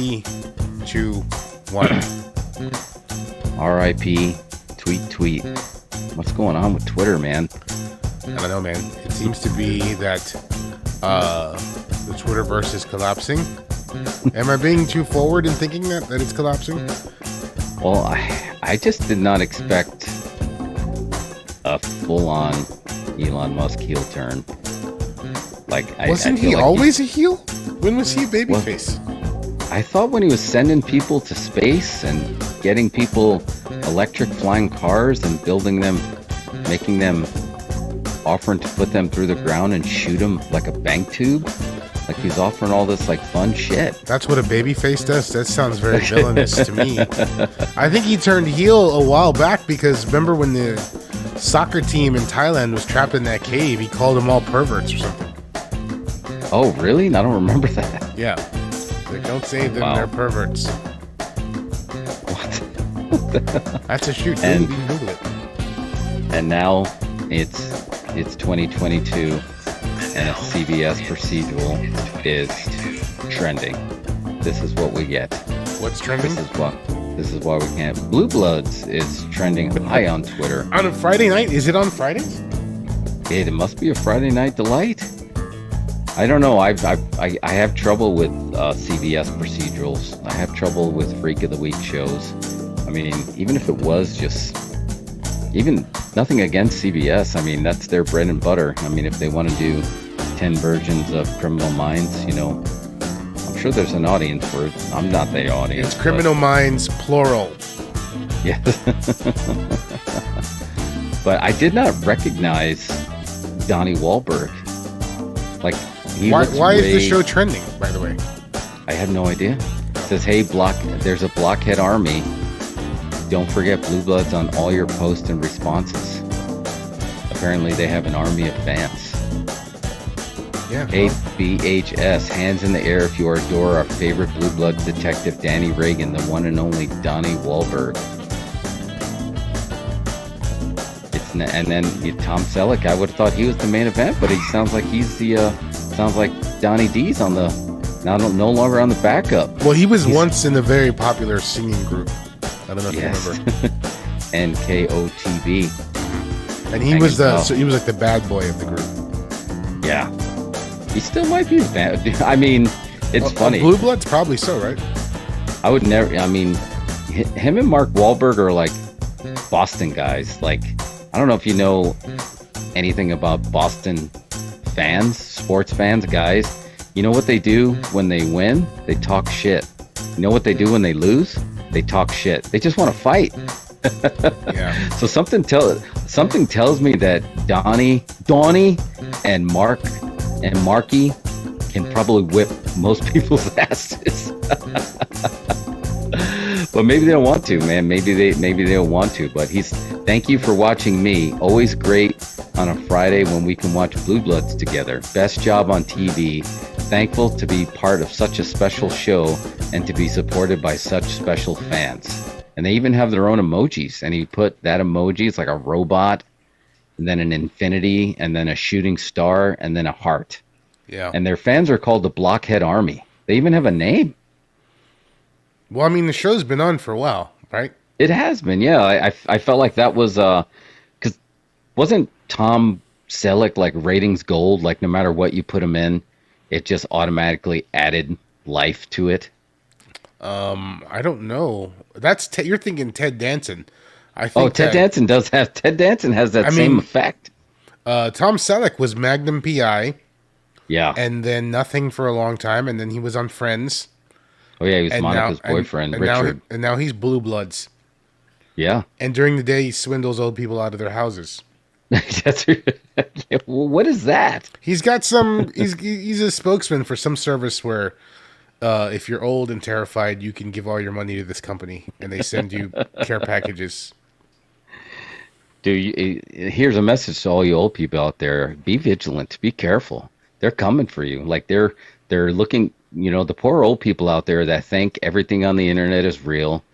3, 2, 1. R.I.P. Tweet. What's going on with Twitter, man? I don't know, man. It seems to be that the Twitterverse is collapsing. Am I being too forward in thinking that it's collapsing? Well, I just did not expect a full-on Elon Musk heel turn. Wasn't he always a heel? When was he a babyface? I thought when he was sending people to space and getting people electric flying cars and building them, making them, offering to put them through the ground and shoot them like a bank tube. Like he's offering all this like fun shit. That's what a babyface does? That sounds very villainous to me. I think he turned heel a while back because remember when the soccer team in Thailand was trapped in that cave, he called them all perverts or something. Oh, really? I don't remember that. Yeah. Like, don't say them, they're perverts. What? That's a shoot. You can Google it. And now it's 2022 and a CBS procedural is trending. This is what we get. What's trending? This is why we can't. Blue Bloods is trending high on Twitter. On a Friday night? Is it on Fridays? It must be a Friday night delight. I don't know. I have trouble with CBS procedurals. I have trouble with Freak of the Week shows. I mean, even if it was just, even nothing against CBS. I mean, that's their bread and butter. I mean, if they want to do 10 versions of Criminal Minds, you know, I'm sure there's an audience for it. I'm not the audience. It's Criminal Minds, plural. Yeah. But I did not recognize Donnie Wahlberg. Like, why is the show trending, by the way? I have no idea. It says, hey, there's a blockhead army. Don't forget Blue Bloods on all your posts and responses. Apparently they have an army of fans. Yeah. ABHS, hands in the air if you adore our favorite Blue Bloods detective Danny Reagan, the one and only Donnie Wahlberg. And then Tom Selleck, I would have thought he was the main event, but he sounds like he's sounds like Donnie D's on the, no longer on the backup. Well, he's once in a very popular singing group. I don't know if you remember. NKOTB. And he was he was like the bad boy of the group. Yeah. He still might be the bad. I mean, it's funny. Blue Bloods, probably so, right? I would never, I mean, him and Mark Wahlberg are like Boston guys. Like, I don't know if you know anything about Boston fans, sports fans, guys. You know what they do when they win? They talk shit. You know what they do when they lose? They talk shit. They just want to fight. Yeah. So something tells me that Donnie and Mark and Marky can probably whip most people's asses. But maybe they don't want to, man. Maybe they don't want to. But thank you for watching me. Always great on a Friday when we can watch Blue Bloods together. Best job on TV. Thankful to be part of such a special show and to be supported by such special fans. And they even have their own emojis. And he put that emoji, it's like a robot, and then an infinity, and then a shooting star, and then a heart. Yeah. And their fans are called the Blockhead Army. They even have a name. Well, I mean, the show's been on for a while, right? It has been, yeah. I felt like that was, because wasn't Tom Selleck like ratings gold? Like no matter what you put him in, it just automatically added life to it. I don't know. You're thinking Ted Danson. I think. Oh, Ted Danson has that same effect. Tom Selleck was Magnum PI. Yeah. And then nothing for a long time, and then he was on Friends. Oh yeah, he was Monica's boyfriend, Richard. Now he's Blue Bloods. Yeah. And during the day, he swindles old people out of their houses. What is that? He's got some. He's a spokesman for some service where, if you're old and terrified, you can give all your money to this company, and they send you care packages. Dude, here's a message to all you old people out there: be vigilant, be careful. They're coming for you. Like they're looking. You know, the poor old people out there that think everything on the internet is real.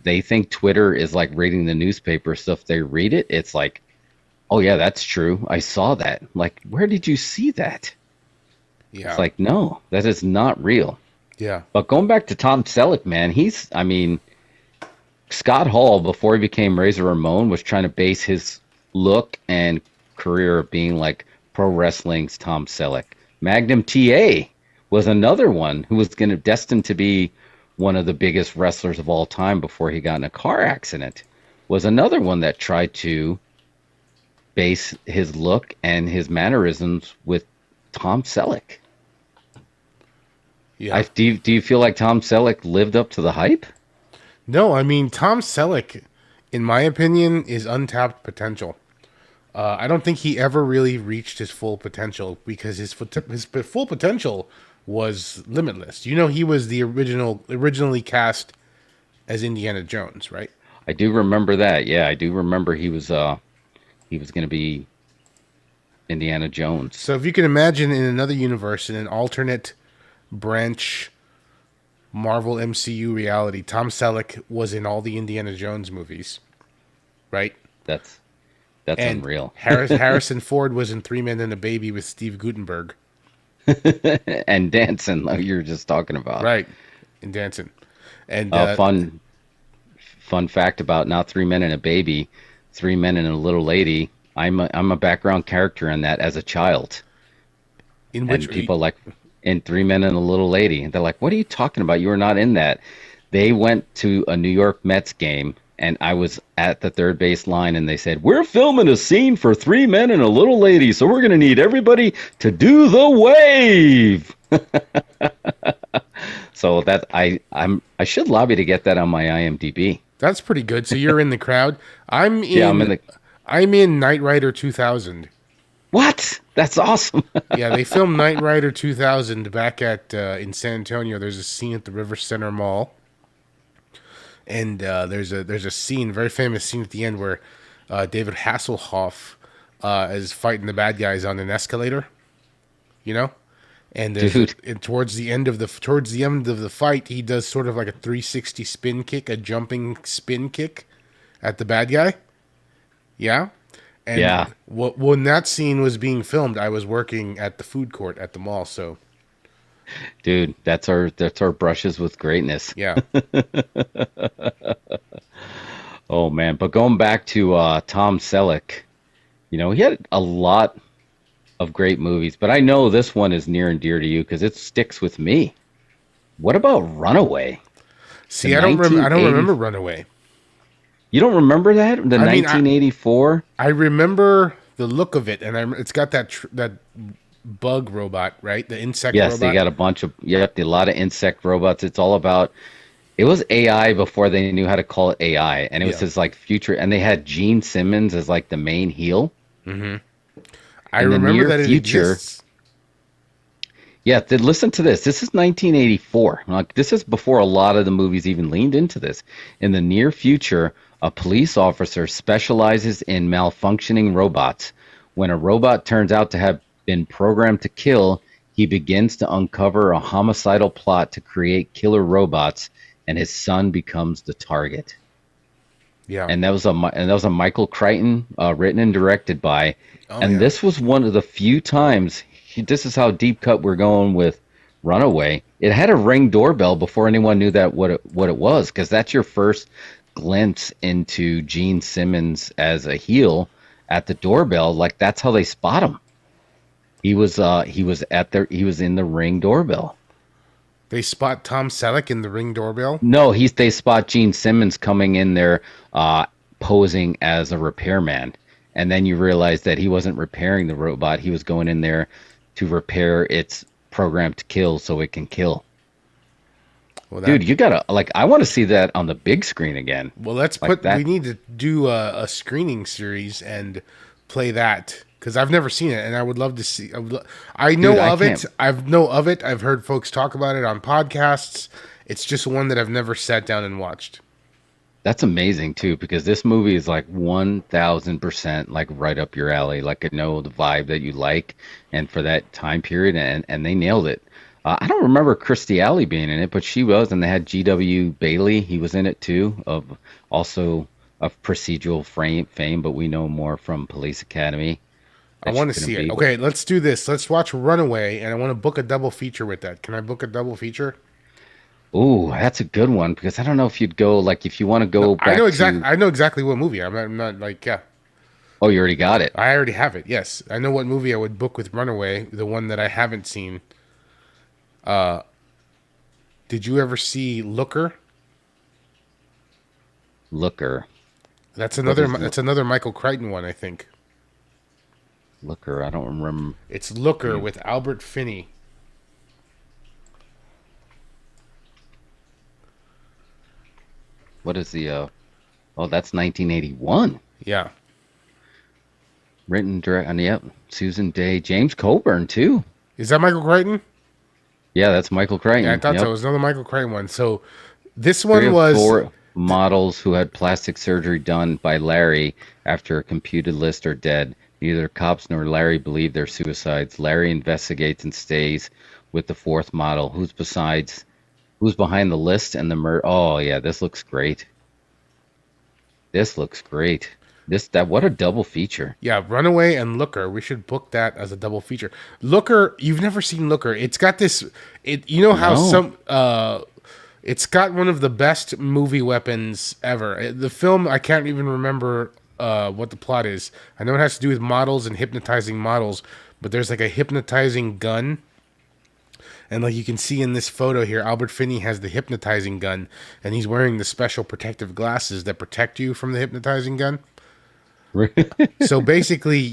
They think Twitter is like reading the newspaper. So if they read it, it's like, oh yeah, that's true. I saw that. Like, where did you see that? Yeah. It's like, no, that is not real. Yeah. But going back to Tom Selleck, man, I mean, Scott Hall, before he became Razor Ramon, was trying to base his look and career of being like pro wrestling's Tom Selleck. Magnum TA was another one who was going to destined to be one of the biggest wrestlers of all time before he got in a car accident. Was another one that tried to base his look and his mannerisms with Tom Selleck. Yeah. Do you feel like Tom Selleck lived up to the hype? No, I mean, Tom Selleck, in my opinion, is untapped potential. I don't think he ever really reached his full potential because his full potential was limitless. You know, he was the originally cast as Indiana Jones, right? I do remember that. Yeah, I do remember he was going to be Indiana Jones. So if you can imagine in another universe, in an alternate branch Marvel MCU reality, Tom Selleck was in all the Indiana Jones movies, right? That's and unreal. Harrison Ford was in Three Men and a Baby with Steve Guttenberg. And dancing, like you were just talking about. Right, and dancing. And fun fact about not Three Men and a Baby, Three Men and a Little Lady. I'm a background character in that as a child. In which people like in Three Men and a Little Lady, and they're like, "What are you talking about? You were not in that." They went to a New York Mets game, and I was at the third base line, and they said, "We're filming a scene for Three Men and a Little Lady, so we're going to need everybody to do the wave." So that I should lobby to get that on my IMDb. That's pretty good. So you're in the crowd. I'm I'm in Knight Rider 2000. What? That's awesome. Yeah, they filmed Knight Rider 2000 back at in San Antonio. There's a scene at the River Center Mall, and there's a scene, very famous scene at the end where David Hasselhoff is fighting the bad guys on an escalator. You know, and towards the end of the fight, he does sort of like a 360 spin kick, a jumping spin kick at the bad guy. Yeah. And yeah. When that scene was being filmed, I was working at the food court at the mall. So, dude, that's our brushes with greatness. Yeah. Oh man, but going back to Tom Selleck, you know, he had a lot of great movies, but I know this one is near and dear to you because it sticks with me. What about Runaway? See, I don't remember Runaway. You don't remember that? 1984? I remember the look of it, and it's got that bug robot, right? The insect robot. Yes, they got a lot of insect robots. It's all about, it was AI before they knew how to call it AI, and it was this like future, and they had Gene Simmons as like the main heel. Mm-hmm. I remember that it exists. Yeah, listen to this. This is 1984. Like, this is before a lot of the movies even leaned into this. In the near future, a police officer specializes in malfunctioning robots. When a robot turns out to have been programmed to kill, he begins to uncover a homicidal plot to create killer robots, and his son becomes the target. Yeah, and that was a Michael Crichton written and directed by. This was one of the few times. This is how deep cut we're going with Runaway. It had a Ring doorbell before anyone knew that what it was, because that's your first glimpse into Gene Simmons as a heel at the doorbell. Like, that's how they spot him. He was in the Ring doorbell. They spot Tom Selleck in the Ring doorbell? No, they spot Gene Simmons coming in there posing as a repairman. And then you realize that he wasn't repairing the robot. He was going in there to repair its program to kill so it can kill. Well, dude, you gotta, like, I want to see that on the big screen again. Well, we need to do a screening series and play that, because I've never seen it, and I would love to see. I know of it. I've heard folks talk about it on podcasts. It's just one that I've never sat down and watched. That's amazing too, because this movie is like 1000% like right up your alley. Like, I know the vibe that you like, and for that time period, and they nailed it. I don't remember Kirstie Alley being in it, but she was, and they had G.W. Bailey. He was in it too, also of procedural fame, but we know more from Police Academy. I want to see it. Okay, let's do this. Let's watch Runaway, and I want to book a double feature with that. Can I book a double feature? Ooh, that's a good one because I don't know if you'd go like if you want to No, go back to. I know exactly what movie. I'm not like yeah. Oh, you already got it. I already have it. Yes, I know what movie I would book with Runaway. The one that I haven't seen. Did you ever see Looker? Looker. That's What another. is That's another Michael Crichton one, I think. Looker? I don't remember. It's Looker with Albert Finney. What is the? Oh, that's 1981. Yeah. Written direct. And yep, Susan Day, James Coburn too. Is that Michael Crichton? Yeah, that's Michael Crichton. Yeah, I thought Yep. so. It was another Michael Crichton one. So this Three one of was four models who had plastic surgery done by Larry after a computed list are dead. Neither cops nor Larry believe they're suicides. Larry investigates and stays with the fourth model. Who's behind the list and the murder? Oh yeah, this looks great. This looks great. What a double feature. yeah, Runaway and Looker. We should book that as a double feature. Looker, you've never seen Looker. It's got this. You know how No. it's got one of the best movie weapons ever. The film, I can't even remember what the plot is. I know it has to do with models and hypnotizing models, but there's like a hypnotizing gun. And like you can see in this photo here, Albert Finney has the hypnotizing gun, and he's wearing the special protective glasses that protect you from the hypnotizing gun. So basically,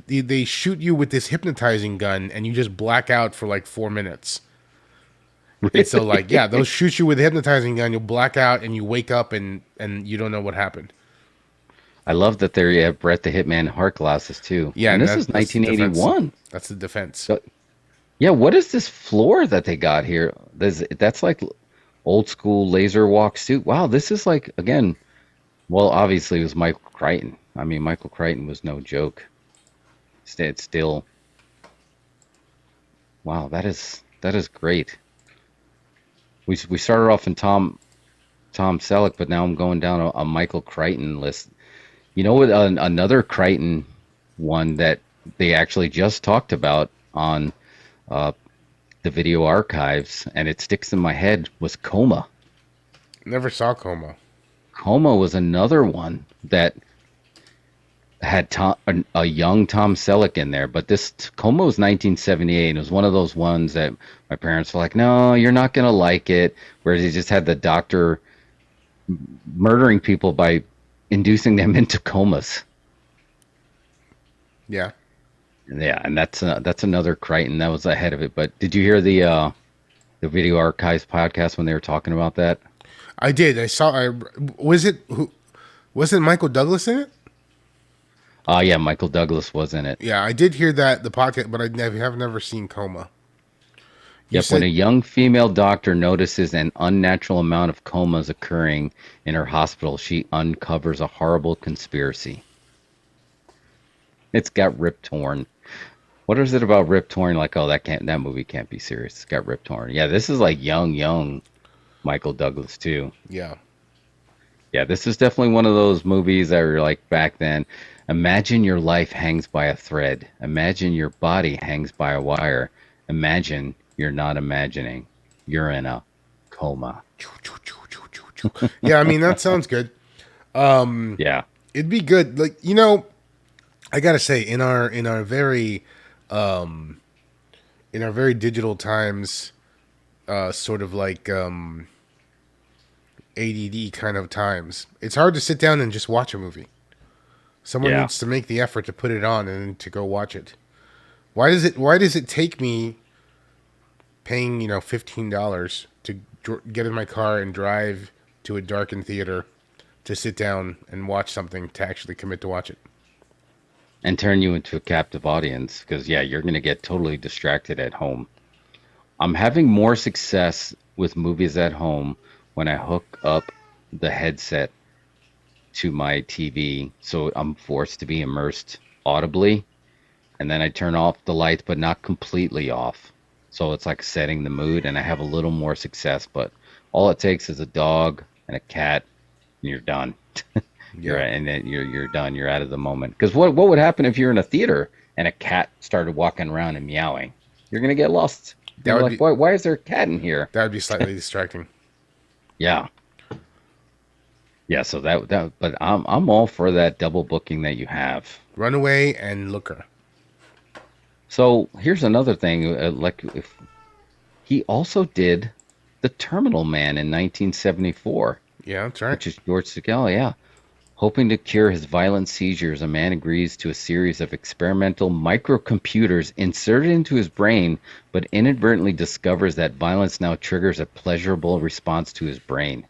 they shoot you with this hypnotizing gun, and you just black out for like 4 minutes. And so like, yeah, those shoot you with the hypnotizing gun, you'll black out, and you wake up and you don't know what happened. I love that there you have Brett the Hitman heart glasses too. Yeah, and this that- is that's the defense. 1981. That's the defense. So, yeah, what is this floor that they got here? That's like old school laser walk suit. Wow, this is like again. Well, obviously it was Michael Crichton. I mean, Michael Crichton was no joke. It's still. Wow, that is great. We started off in Tom Selleck, but now I'm going down a Michael Crichton list. You know what? Another Crichton one that they actually just talked about on the video archives, and it sticks in my head, was Coma. Never saw Coma. Coma was another one that had a young Tom Selleck in there, but this Coma was 1978, and it was one of those ones that my parents were like, no, you're not going to like it, whereas he just had the doctor murdering people by inducing them into comas. Yeah. Yeah, and that's another Crichton that was ahead of it. But did you hear the Video Archives podcast when they were talking about that? I did. Wasn't Michael Douglas in it? Yeah, Michael Douglas was in it. Yeah, I did hear that the podcast, but I have never seen Coma. Yep, when a young female doctor notices an unnatural amount of comas occurring in her hospital, she uncovers a horrible conspiracy. It's got Rip Torn. What is it about Rip Torn? Like, oh, that movie can't be serious. It's got Rip Torn. Yeah, this is like young Michael Douglas too. Yeah. Yeah, this is definitely one of those movies that were like back then. Imagine your life hangs by a thread. Imagine your body hangs by a wire. Imagine you're not imagining. You're in a coma. Yeah, I mean, that sounds good. Yeah. It'd be good. Like, I gotta say, in our very digital times, sort of like ADD kind of times, it's hard to sit down and just watch a movie. Someone needs to make the effort to put it on and to go watch it. Why does it take me paying $15 to get in my car and drive to a darkened theater to sit down and watch something, to actually commit to watch it? And turn you into a captive audience, because you're going to get totally distracted at home. I'm having more success with movies at home when I hook up the headset to my TV, so I'm forced to be immersed audibly, and then I turn off the lights, but not completely off. So it's like setting the mood, and I have a little more success. But all it takes is a dog and a cat, and you're done. You're done. You're out of the moment. Because what would happen if you're in a theater and a cat started walking around and meowing? You're gonna get lost. Why is there a cat in here? That would be slightly distracting. Yeah. Yeah, so but I'm all for that double booking that you have. Runaway and Looker. So here's another thing. Like, if he also did The Terminal Man in 1974, Yeah, that's right. which is George Segal. Yeah, hoping to cure his violent seizures, a man agrees to a series of experimental microcomputers inserted into his brain, but inadvertently discovers that violence now triggers a pleasurable response to his brain.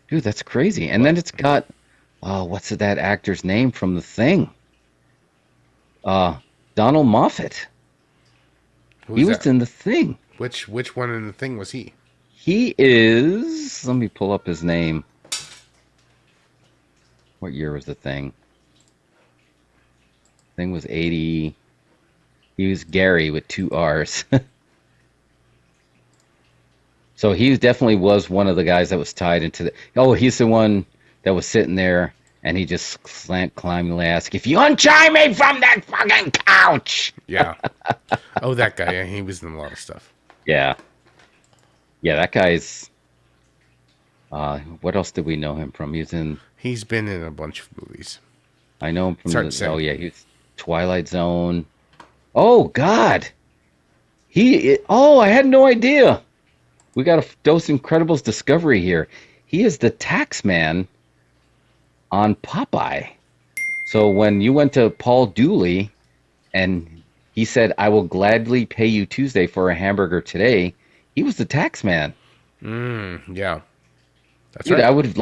Dude, that's crazy. And then it's got, what's that actor's name from The Thing? Donald Moffat. Who's He was that? in The Thing. Which one in the thing was he? He is. Let me pull up his name. What year was The Thing? Thing was 80. He was Gary with 2 R's. So he definitely was one of the guys that was tied into the. Oh, he's the one that was sitting there and he just climbingly asked, "If you untie me from that fucking couch." Yeah. Oh, that guy. Yeah, he was in a lot of stuff. Yeah. Yeah, that guy's. What else did we know him from? He's been in a bunch of movies. I know him from It's hard to say. oh yeah, he's Twilight Zone. Oh God. I had no idea. We got a Dose Incredibles discovery here. He is the tax man on Popeye. So when you went to Paul Dooley and he said, "I will gladly pay you Tuesday for a hamburger today," he was the tax man. Yeah. That's Dude, right. I would have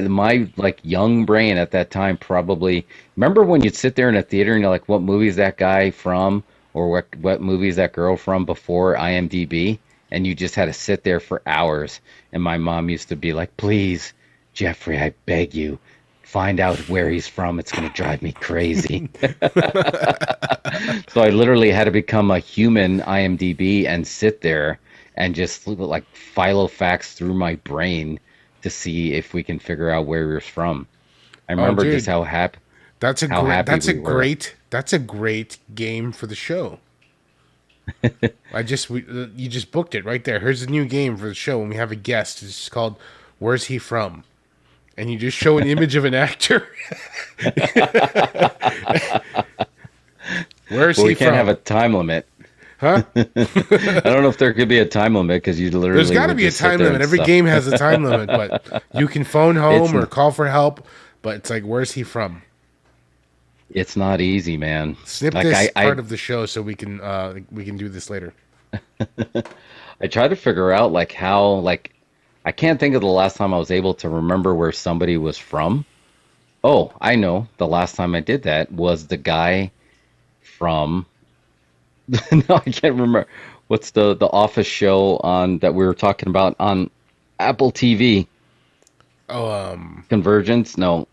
my like young brain at that time probably remember when you'd sit there in a theater and you're like, what movie is that guy from, or what movie is that girl from before IMDb, and you just had to sit there for hours. And my mom used to be like, "Please, Jeffrey, I beg you, find out where he's from. It's going to drive me crazy." So I literally had to become a human IMDb and sit there and just like Filofax through my brain to see if we can figure out where he was from. I remember just how happy. That's a were. That's a great game for the show. You just booked it right there. Here's a new game for the show when we have a guest. It's called "Where's He From?" And you just show an image of an actor. Where's Well, he we can't from? have a time limit. Huh? I don't know if there could be a time limit because you literally. There's got to would be a just sit time there limit. and Every stuff. game has a time limit, but you can phone home or It's- call for help. But it's like, where's he from? It's not easy, man. Snip Like this I part of the show so we can do this later. I try to figure out like how like I can't think of the last time I was able to remember where somebody was from. Oh, I know. The last time I did that was the guy from. No, I can't remember. What's the Office show on that we were talking about on Apple TV? Oh, Convergence? No.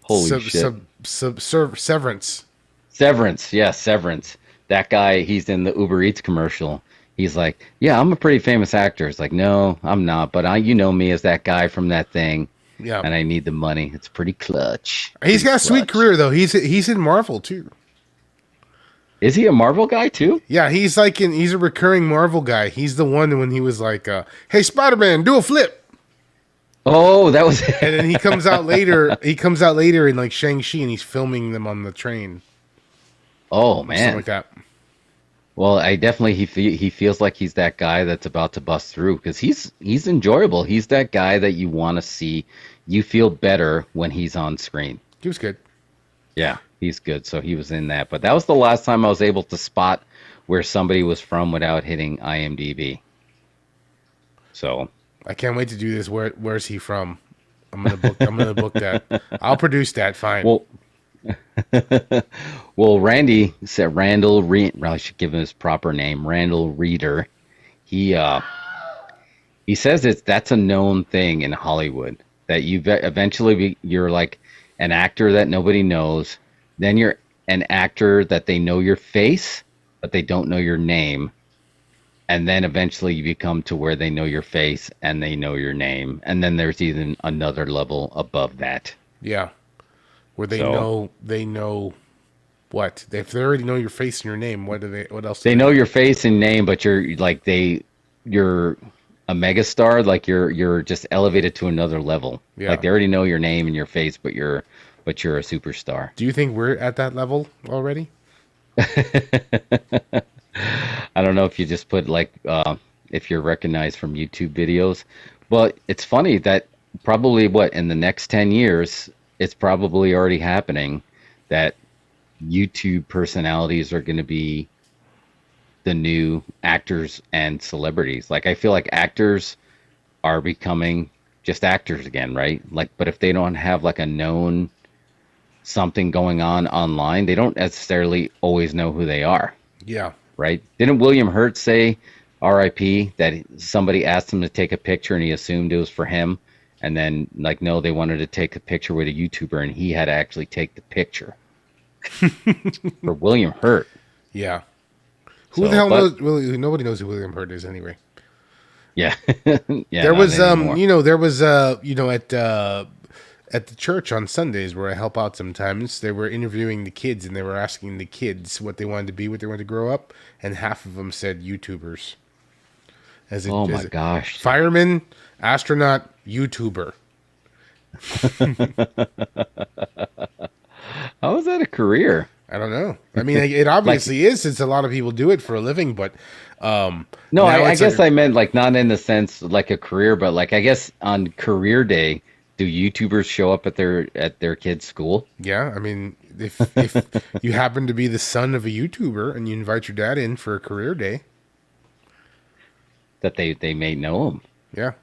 Holy shit. Severance. Severance. Yeah, Severance. That guy, he's in the Uber Eats commercial. He's like, "Yeah, I'm a pretty famous actor." It's like, "No, I'm not, but you know me as that guy from that thing, Yeah, and I need the money." It's pretty clutch. he's got a sweet Clutch. career though. He's in Marvel too. Is he a Marvel guy too? Yeah, he's a recurring Marvel guy. He's the one when he was like, "Hey, Spider-Man, do a flip." Oh, that was And then he comes out later. He comes out later in like Shang-Chi, and he's filming them on the train. Oh Something man. like that. Well, I definitely he feels like he's that guy that's about to bust through because he's enjoyable. He's that guy that you want to see. You feel better when he's on screen. He was good. Yeah, he's good. So he was in that. But that was the last time I was able to spot where somebody was from without hitting IMDb. So I can't wait to do this. Where's he from? I'm gonna book that. I'll produce that. Fine. well. Well, Randy said I should give him his proper name, Randall Reeder. He says that's a known thing in Hollywood that you're like an actor that nobody knows, then you're an actor that they know your face but they don't know your name, and then eventually you become to where they know your face and they know your name, and then there's even another level above that. Yeah. Where they know what? If they already know your face and your name, what else? They know your face and name, but you're a megastar, like you're just elevated to another level. Yeah. Like they already know your name and your face, but you're a superstar. Do you think we're at that level already? I don't know if you just put like if you're recognized from YouTube videos, but it's funny that probably what in the next 10 years, it's probably already happening that YouTube personalities are going to be the new actors and celebrities. Like I feel like actors are becoming just actors again, right? Like, but if they don't have like a known something going on online, they don't necessarily always know who they are. Yeah. Right? Didn't William Hurt say, R.I.P., that somebody asked him to take a picture and he assumed it was for him? And then, like, no, they wanted to take a picture with a YouTuber and he had to actually take the picture for William Hurt. Yeah. Who the hell knows? Nobody knows who William Hurt is anyway. Yeah. Yeah. There was, there was, at the church on Sundays where I help out sometimes, they were interviewing the kids and they were asking the kids what they wanted to be, what they wanted to grow up, and half of them said YouTubers. Oh my gosh. Fireman, astronaut, YouTuber. How is that a career? I don't know. I mean, it obviously is, since a lot of people do it for a living, but no, I guess I meant like not in the sense like a career, but like I guess on career day, do YouTubers show up at their kids' school? Yeah, I mean, if you happen to be the son of a YouTuber and you invite your dad in for a career day, that they may know him. Yeah,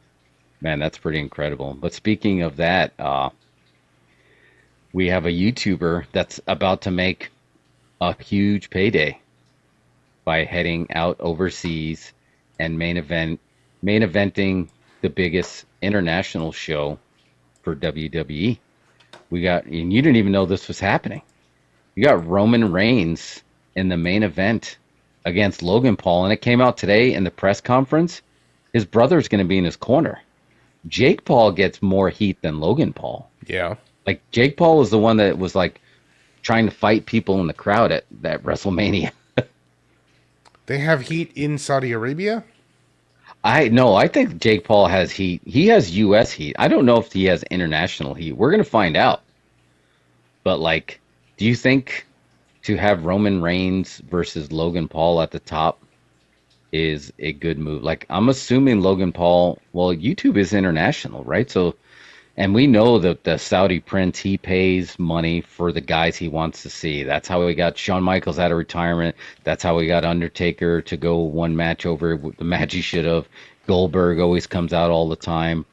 man, that's pretty incredible. But speaking of that, we have a YouTuber that's about to make a huge payday by heading out overseas and main eventing the biggest international show for WWE. And you didn't even know this was happening. You got Roman Reigns in the main event against Logan Paul, and it came out today in the press conference. His brother's going to be in his corner. Jake Paul gets more heat than Logan Paul. Yeah. Like Jake Paul was the one that was like trying to fight people in the crowd at that WrestleMania. They have heat in Saudi Arabia? I think Jake Paul has heat. He has US heat. I don't know if he has international heat. We're going to find out. But like, do you think to have Roman Reigns versus Logan Paul at the top is a good move? Like, I'm assuming Logan Paul, well, YouTube is international, right? So, and we know that the Saudi prince, he pays money for the guys he wants to see. That's how we got Shawn Michaels out of retirement. That's how we got Undertaker to go one match over the match he should have. Goldberg always comes out all the time.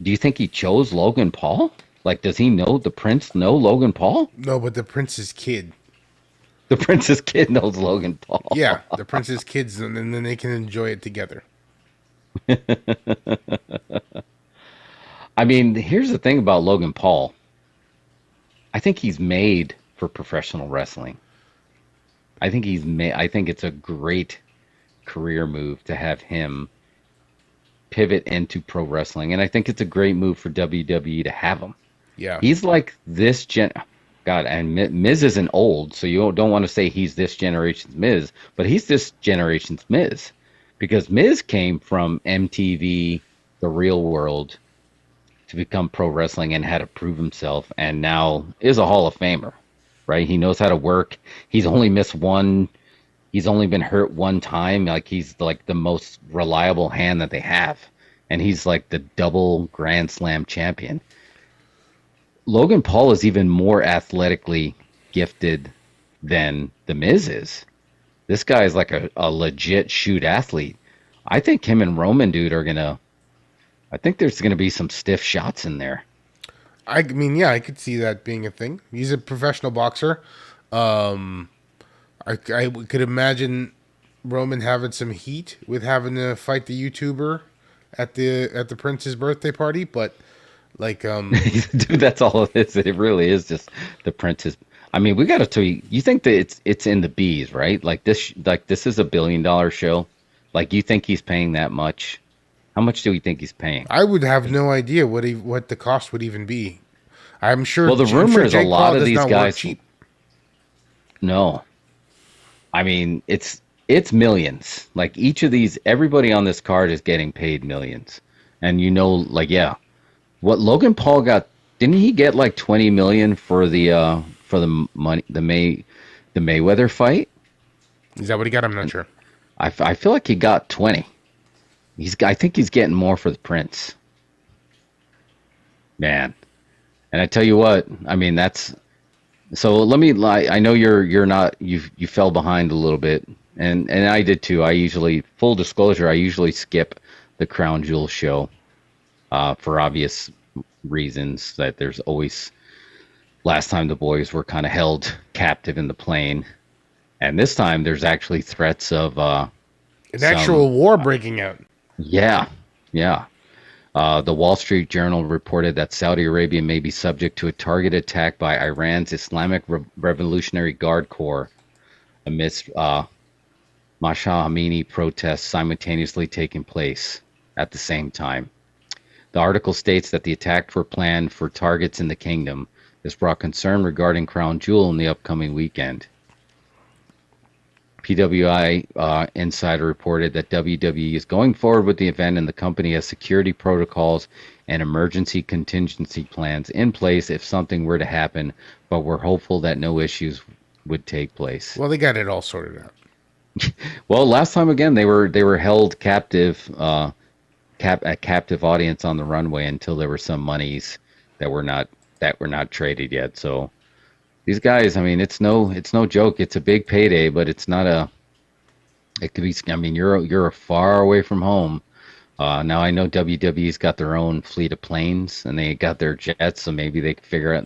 Do you think he chose Logan Paul? Like, does he know, the prince know Logan Paul? No, but the prince's kid. The prince's kid knows Logan Paul. Yeah, the prince's kids, and then they can enjoy it together. I mean, here's the thing about Logan Paul. I think he's made for professional wrestling. I think it's a great career move to have him pivot into pro wrestling, and I think it's a great move for WWE to have him. Yeah. He's like this God, and Miz isn't old, so you don't want to say he's this generation's Miz, but he's this generation's Miz, because Miz came from MTV, The Real World, to become pro wrestling and had to prove himself, and now is a Hall of Famer, right? He knows how to work. He's only missed one. He's only been hurt one time. Like, he's like the most reliable hand that they have, and he's like the double Grand Slam champion. Logan Paul is even more athletically gifted than The Miz is. This guy is like a legit shoot athlete. I think him and Roman dude I think there's going to be some stiff shots in there. I mean, yeah, I could see that being a thing. He's a professional boxer. I could imagine Roman having some heat with having to fight the YouTuber at the prince's birthday party, but like, dude, that's all it is. It really is just the prince's. I mean, we got to tell you. You think that it's in the B's, right? Like this is $1 billion show. Like, you think he's paying that much? How much do we think he's paying? I would have no idea what the cost would even be. I'm sure. Well, the rumor is a lot of these guys. Cheap. No, I mean it's it's millions. Like each of these, everybody on this card is getting paid millions. And like, yeah, what Logan Paul got, didn't he get like 20 million for the money, the Mayweather fight? Is that what he got? I'm not sure. I feel like he got 20. I think he's getting more for the Prince. Man. And I tell you what, I mean, so let me, I know you're not, you fell behind a little bit, and I did too. Full disclosure, I usually skip the Crown Jewel show for obvious reasons, that there's always, last time the boys were kind of held captive in the plane, and this time there's actually threats of an actual war breaking out. Yeah. The Wall Street Journal reported that Saudi Arabia may be subject to a targeted attack by Iran's Islamic Revolutionary Guard Corps amidst Masha Amini protests simultaneously taking place at the same time. The article states that the attacks were planned for targets in the kingdom. This brought concern regarding Crown Jewel in the upcoming weekend. PWI Insider reported that WWE is going forward with the event, and the company has security protocols and emergency contingency plans in place if something were to happen, but we're hopeful that no issues would take place. Well, they got it all sorted out. Well, last time again they were held captive, a captive audience on the runway until there were some monies that were not traded yet. So these guys, I mean, it's no joke. It's a big payday, but it could be, I mean, you're far away from home. Now I know WWE's got their own fleet of planes and they got their jets, so maybe they can figure out,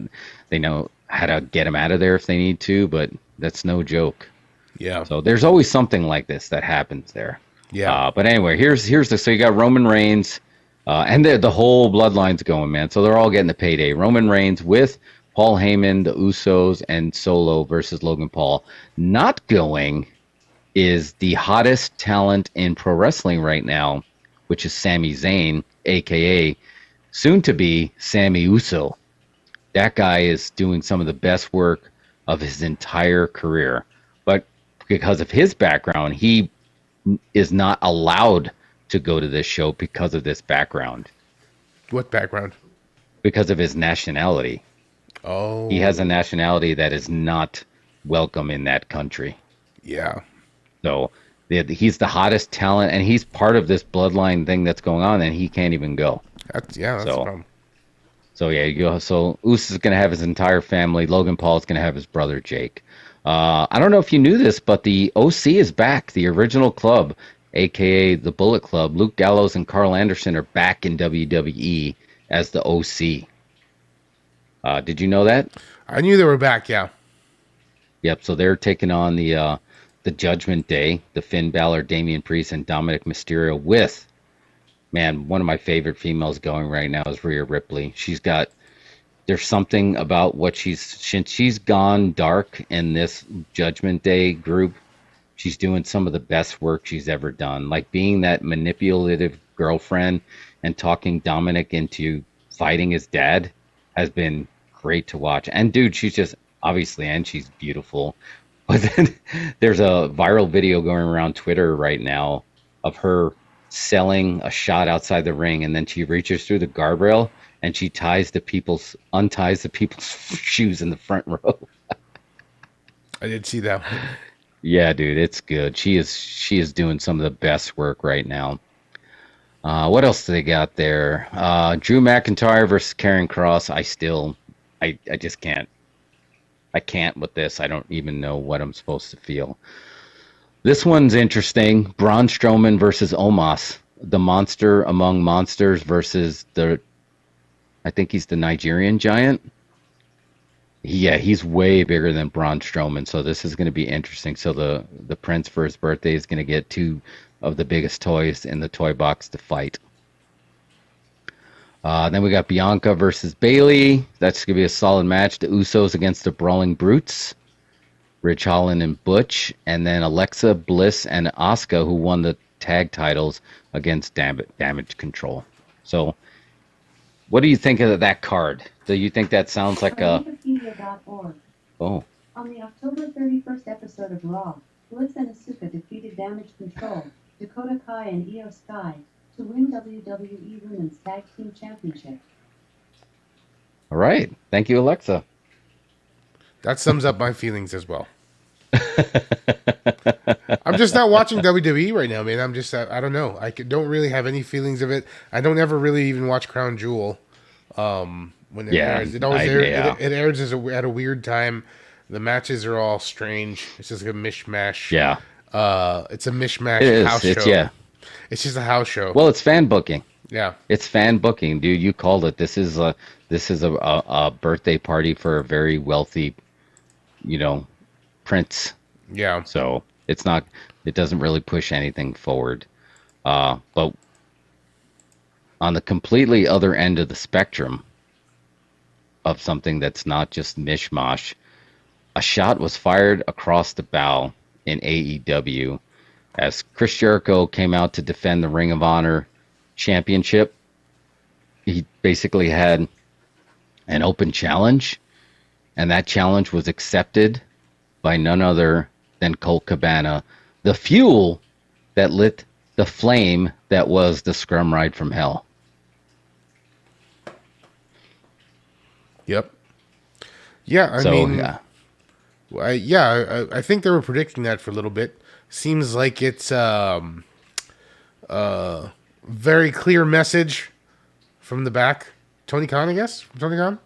they know how to get them out of there if they need to, but that's no joke. Yeah. So there's always something like this that happens there. Yeah. But anyway, here's so you got Roman Reigns, and the whole bloodline's going, man. So they're all getting the payday. Roman Reigns with Paul Heyman, the Usos, and Solo versus Logan Paul. Not going is the hottest talent in pro wrestling right now, which is Sami Zayn, a.k.a. soon-to-be Sammy Uso. That guy is doing some of the best work of his entire career. But because of his background, he is not allowed to go to this show because of this background. What background? Because of his nationality. Oh. He has a nationality that is not welcome in that country. Yeah. So he's the hottest talent, and he's part of this bloodline thing that's going on, and he can't even go. That's a problem. So yeah, you go. So Uso is going to have his entire family. Logan Paul is going to have his brother Jake. I don't know if you knew this, but the OC is back. The original club, aka the Bullet Club. Luke Gallows and Carl Anderson are back in WWE as the OC. Did you know that? I knew they were back, yeah. Yep, so they're taking on the Judgment Day, the Finn Balor, Damian Priest, and Dominic Mysterio with, man, one of my favorite females going right now is Rhea Ripley. There's something about what she's gone dark in this Judgment Day group. She's doing some of the best work she's ever done. Like being that manipulative girlfriend and talking Dominic into fighting his dad has been great to watch. And dude, she's just obviously, and she's beautiful. But then there's a viral video going around Twitter right now of her selling a shot outside the ring, and then she reaches through the guardrail and she unties the people's shoes in the front row. I did see that. Yeah, dude, it's good. She is doing some of the best work right now. What else do they got there? Drew McIntyre versus Karrion Kross. I just can't. I can't with this. I don't even know what I'm supposed to feel. This one's interesting. Braun Strowman versus Omos, the monster among monsters versus I think he's the Nigerian giant. Yeah, he's way bigger than Braun Strowman, so this is going to be interesting. So the prince for his birthday is going to get two of the biggest toys in the toy box to fight. Then we got Bianca versus Bayley. That's going to be a solid match. The Usos against the Brawling Brutes, Ridge Holland and Butch. And then Alexa Bliss and Asuka, who won the tag titles, against Damage Control. So what do you think of that card? Do you think that sounds like a... Wikipedia.org. Oh. On the October 31st episode of Raw, Bliss and Asuka defeated Damage Control, Dakota Kai and Io Sky to win WWE Women's Tag Team Championship. All right. Thank you, Alexa. That sums up my feelings as well. I'm just not watching WWE right now, man. I'm just, I don't know. Don't really have any feelings of it. I don't ever really even watch Crown Jewel when it airs. It always airs, it airs at a weird time. The matches are all strange. It's just like a mishmash. Yeah. It's a mishmash house show. Yeah. It's just a house show. Well, it's fan booking. Yeah. It's fan booking, dude. You called it. This is a birthday party for a very wealthy, prince. Yeah. So it doesn't really push anything forward. But on the completely other end of the spectrum of something that's not just mishmash, a shot was fired across the bow in AEW as Chris Jericho came out to defend the Ring of Honor championship. He basically had an open challenge, and that challenge was accepted by none other than Colt Cabana, the fuel that lit the flame that was the Scrum Ride from Hell. Yep. Yeah, I think they were predicting that for a little bit. Seems like it's very clear message from the back. Tony Khan, I guess? From Tony Khan?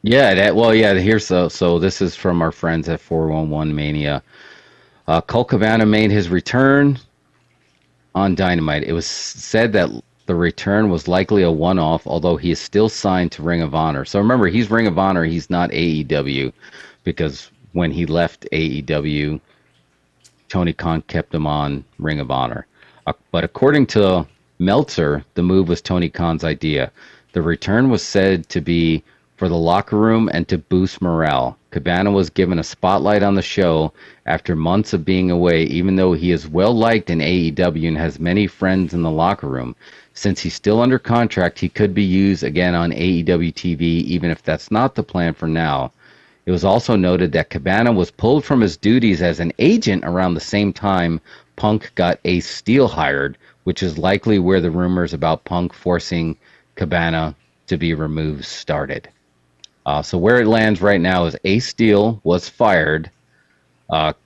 Yeah, here's so this is from our friends at 411 Mania. Colt Cabana made his return on Dynamite. It was said that the return was likely a one-off, although he is still signed to Ring of Honor. So remember, he's Ring of Honor, he's not AEW, because when he left AEW, Tony Khan kept him on Ring of Honor. But according to Meltzer, the move was Tony Khan's idea. The return was said to be for the locker room and to boost morale. Cabana was given a spotlight on the show after months of being away, even though he is well liked in AEW and has many friends in the locker room. Since he's still under contract, he could be used again on AEW TV, even if that's not the plan for now. It was also noted that Cabana was pulled from his duties as an agent around the same time Punk got Ace Steel hired, which is likely where the rumors about Punk forcing Cabana to be removed started. So where it lands right now is Ace Steel was fired.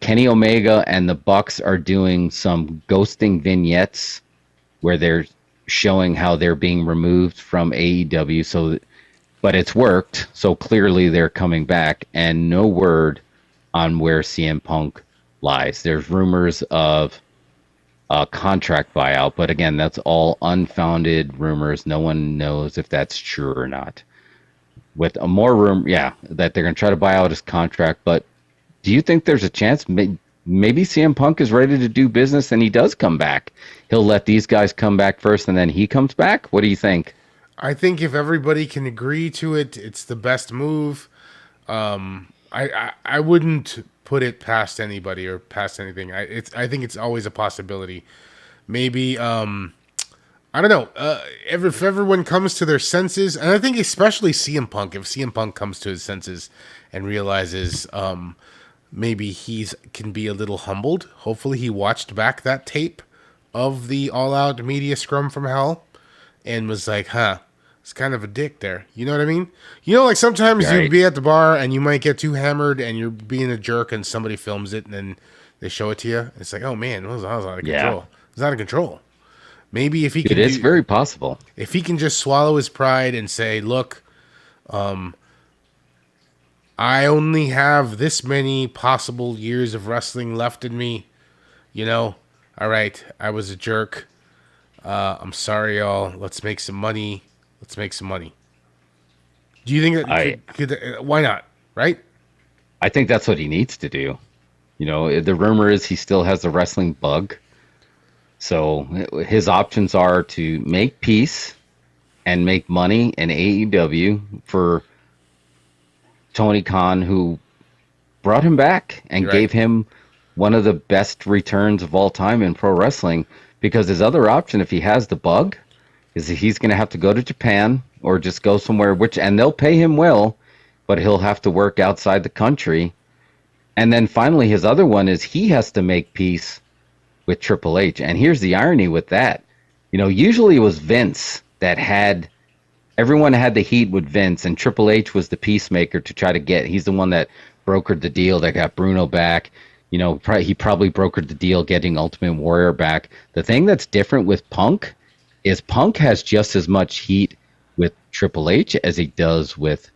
Kenny Omega and the Bucks are doing some ghosting vignettes where they're showing how they're being removed from AEW. But it's worked, so clearly they're coming back, and no word on where CM Punk lies. There's rumors of a contract buyout, but again, that's all unfounded rumors. No one knows if that's true or not. With a more that they're going to try to buy out his contract, but do you think there's a chance maybe CM Punk is ready to do business and he does come back? He'll let these guys come back first and then he comes back? What do you think? I think if everybody can agree to it, it's the best move. I wouldn't put it past anybody or past anything. I think it's always a possibility. Maybe I don't know. If everyone comes to their senses, and I think especially CM Punk, if CM Punk comes to his senses and realizes maybe he can be a little humbled. Hopefully he watched back that tape of the All Out Media Scrum from Hell and was like, it's kind of a dick there. You know what I mean? Like sometimes you'd be at the bar and you might get too hammered and you're being a jerk and somebody films it and then they show it to you. It's like, oh man, that was out of control. It's out of control. Maybe if he can, it is very possible. If he can just swallow his pride and say, look, I only have this many possible years of wrestling left in me. All right, I was a jerk. I'm sorry, y'all. Let's make some money. Do you think that why not? Right? I think that's what he needs to do. The rumor is he still has the wrestling bug. So his options are to make peace and make money in AEW for Tony Khan, who brought him back and gave him one of the best returns of all time in pro wrestling. Because his other option, if he has the bug, is that he's going to have to go to Japan or just go somewhere, and they'll pay him well, but he'll have to work outside the country And then finally, his other one is he has to make peace with Triple H. And here's the irony with that. Usually it was Vince that had, everyone had the heat with Vince, and Triple H was the peacemaker to try to he's the one that brokered the deal that got Bruno back. He probably brokered the deal getting Ultimate Warrior back. The thing that's different with Punk is Punk has just as much heat with Triple H as he does with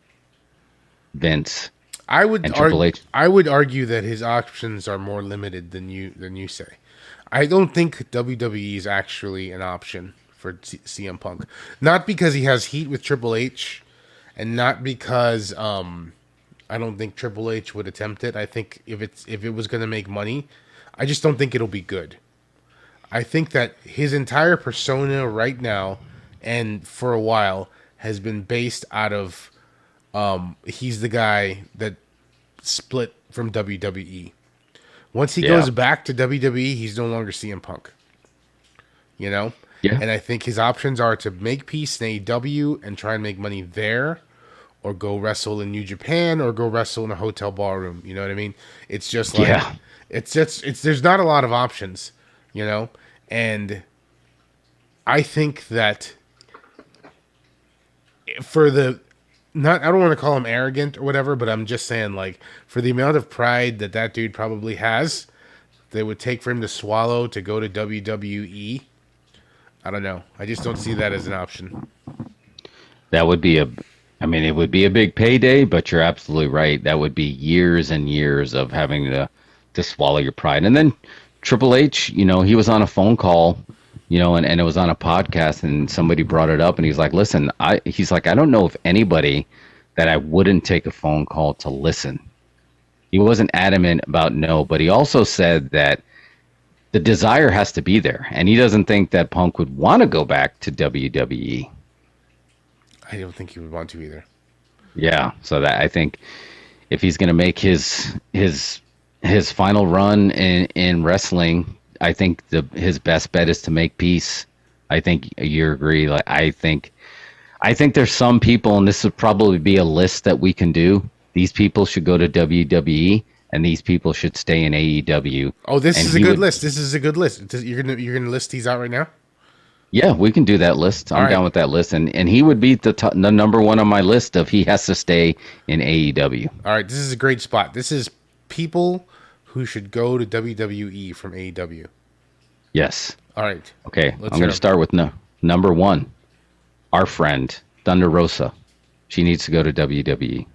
Vince. I would argue that his options are more limited than you say. I don't think WWE is actually an option for CM Punk. Not because he has heat with Triple H, and not because I don't think Triple H would attempt it. I think if it was going to make money, I just don't think it'll be good. I think that his entire persona right now and for a while has been based out of he's the guy that split from WWE. Once he goes back to WWE, he's no longer CM Punk. Yeah. And I think his options are to make peace in AEW and try and make money there, or go wrestle in New Japan, or go wrestle in a hotel ballroom. You know what I mean? It's just like it's there's not a lot of options, and I think that I don't want to call him arrogant or whatever, but I'm just saying, like, for the amount of pride that dude probably has, that it would take for him to swallow to go to WWE. I don't know. I just don't see that as an option. That would be it would be a big payday, but you're absolutely right. That would be years and years of having to swallow your pride. And then Triple H, he was on a phone call, and it was on a podcast, and somebody brought it up, and he's like, listen, I don't know if anybody that I wouldn't take a phone call to listen. He wasn't adamant about no, but he also said that the desire has to be there, and he doesn't think that Punk would want to go back to WWE. I don't think he would want to either. Yeah, so that I think if he's going to make his final run in wrestling, I think his best bet is to make peace. I think you agree. Like I think there's some people, and this would probably be a list that we can do. These people should go to WWE, and these people should stay in AEW. Oh, this is a good list. This is a good list. You're gonna list these out right now? Yeah, we can do that list. I'm down with that list, and he would be the number one on my list of he has to stay in AEW. All right, this is a great spot. This is people who should go to WWE from AEW. Yes. All right. Okay, I'm going to start with number one. Our friend, Thunder Rosa. She needs to go to WWE.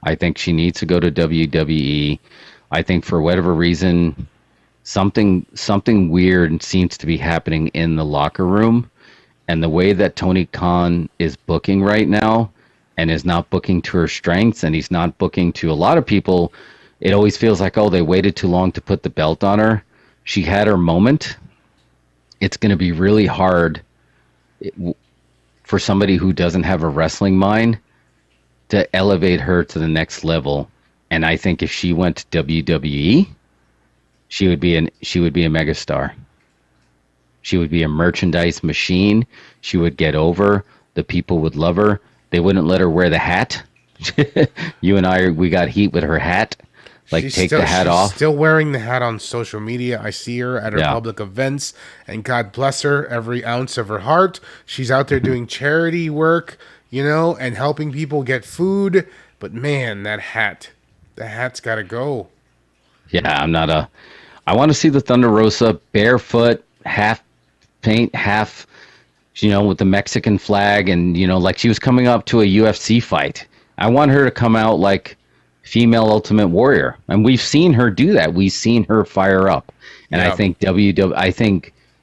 I think she needs to go to WWE. I think for whatever reason, something weird seems to be happening in the locker room. And the way that Tony Khan is booking right now, and is not booking to her strengths, and he's not booking to a lot of people, it always feels like, oh, they waited too long to put the belt on her. She had her moment. It's going to be really hard for somebody who doesn't have a wrestling mind to elevate her to the next level. And I think if she went to WWE, she would be a megastar. She would be a merchandise machine. She would get over. The people would love her. They wouldn't let her wear the hat. You and we got heat with her hat. Like, take the hat off. Still wearing the hat on social media. I see her at her public events, and God bless her, every ounce of her heart. She's out there doing charity work, and helping people get food. But man, the hat's got to go. Yeah, I want to see the Thunder Rosa barefoot, half paint, half, with the Mexican flag, and, like she was coming up to a UFC fight. I want her to come out like female Ultimate Warrior, and we've seen her do that. We've seen her fire up, and I think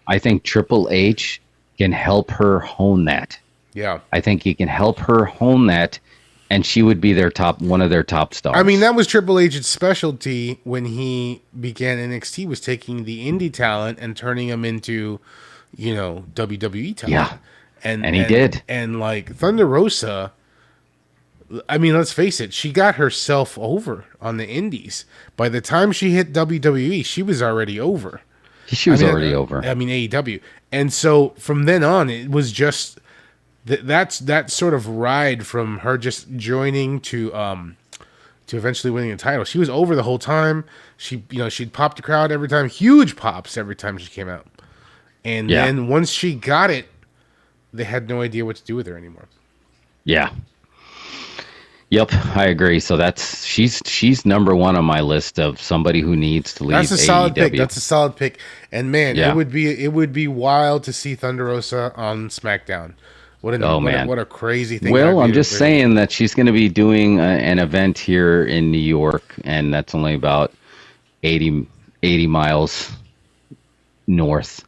I think Triple H can help her hone that. Yeah, I think he can help her hone that, and she would be one of their top stars. I mean, that was Triple H's specialty when he began NXT, was taking the indie talent and turning them into, WWE talent. Yeah, and he did. And like Thunder Rosa, I mean, let's face it, she got herself over on the indies. By the time she hit WWE, she was already over. She was already over. I mean, AEW. And so from then on, it was just that sort of ride from her just joining to to eventually winning the title. She was over the whole time. She'd pop the crowd every time, huge pops every time she came out. And then once she got it, they had no idea what to do with her anymore. Yeah. Yep, I agree. So she's number one on my list of somebody who needs to leave. That's a solid AEW. pick. That's a solid pick. And man, it would be wild to see Thunder Rosa on SmackDown. What a crazy thing. Well, I'm just saying that she's going to be doing an event here in New York, and that's only about 80 miles north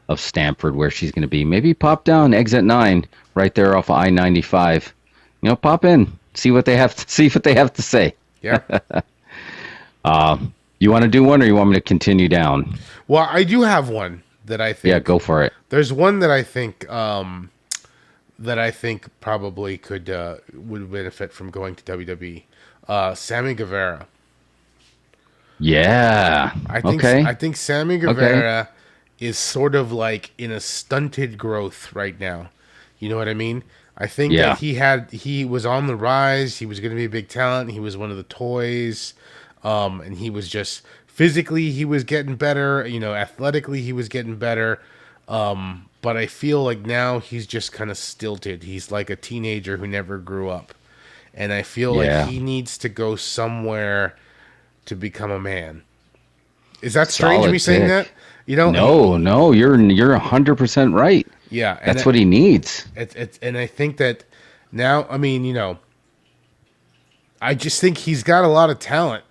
of Stamford, where she's going to be. Maybe pop down exit 9 right there off of I-95. Pop in. See what they have to say. Yeah. You want to do one, or you want me to continue down? Well, I do have one that I think. Yeah, go for it. There's one that I think probably would benefit from going to WWE. Sammy Guevara. Yeah. I think Sammy Guevara is sort of like in a stunted growth right now. You know what I mean? I think that he was on the rise. He was going to be a big talent. He was one of the toys. And he was just physically, he was getting better. Athletically, he was getting better. But I feel like now he's just kind of stilted. He's like a teenager who never grew up. And I feel like he needs to go somewhere to become a man. Is that strange Solid me saying pick. that? No, you're 100% right. Yeah, that's what he needs. And I think that now, I just think he's got a lot of talent,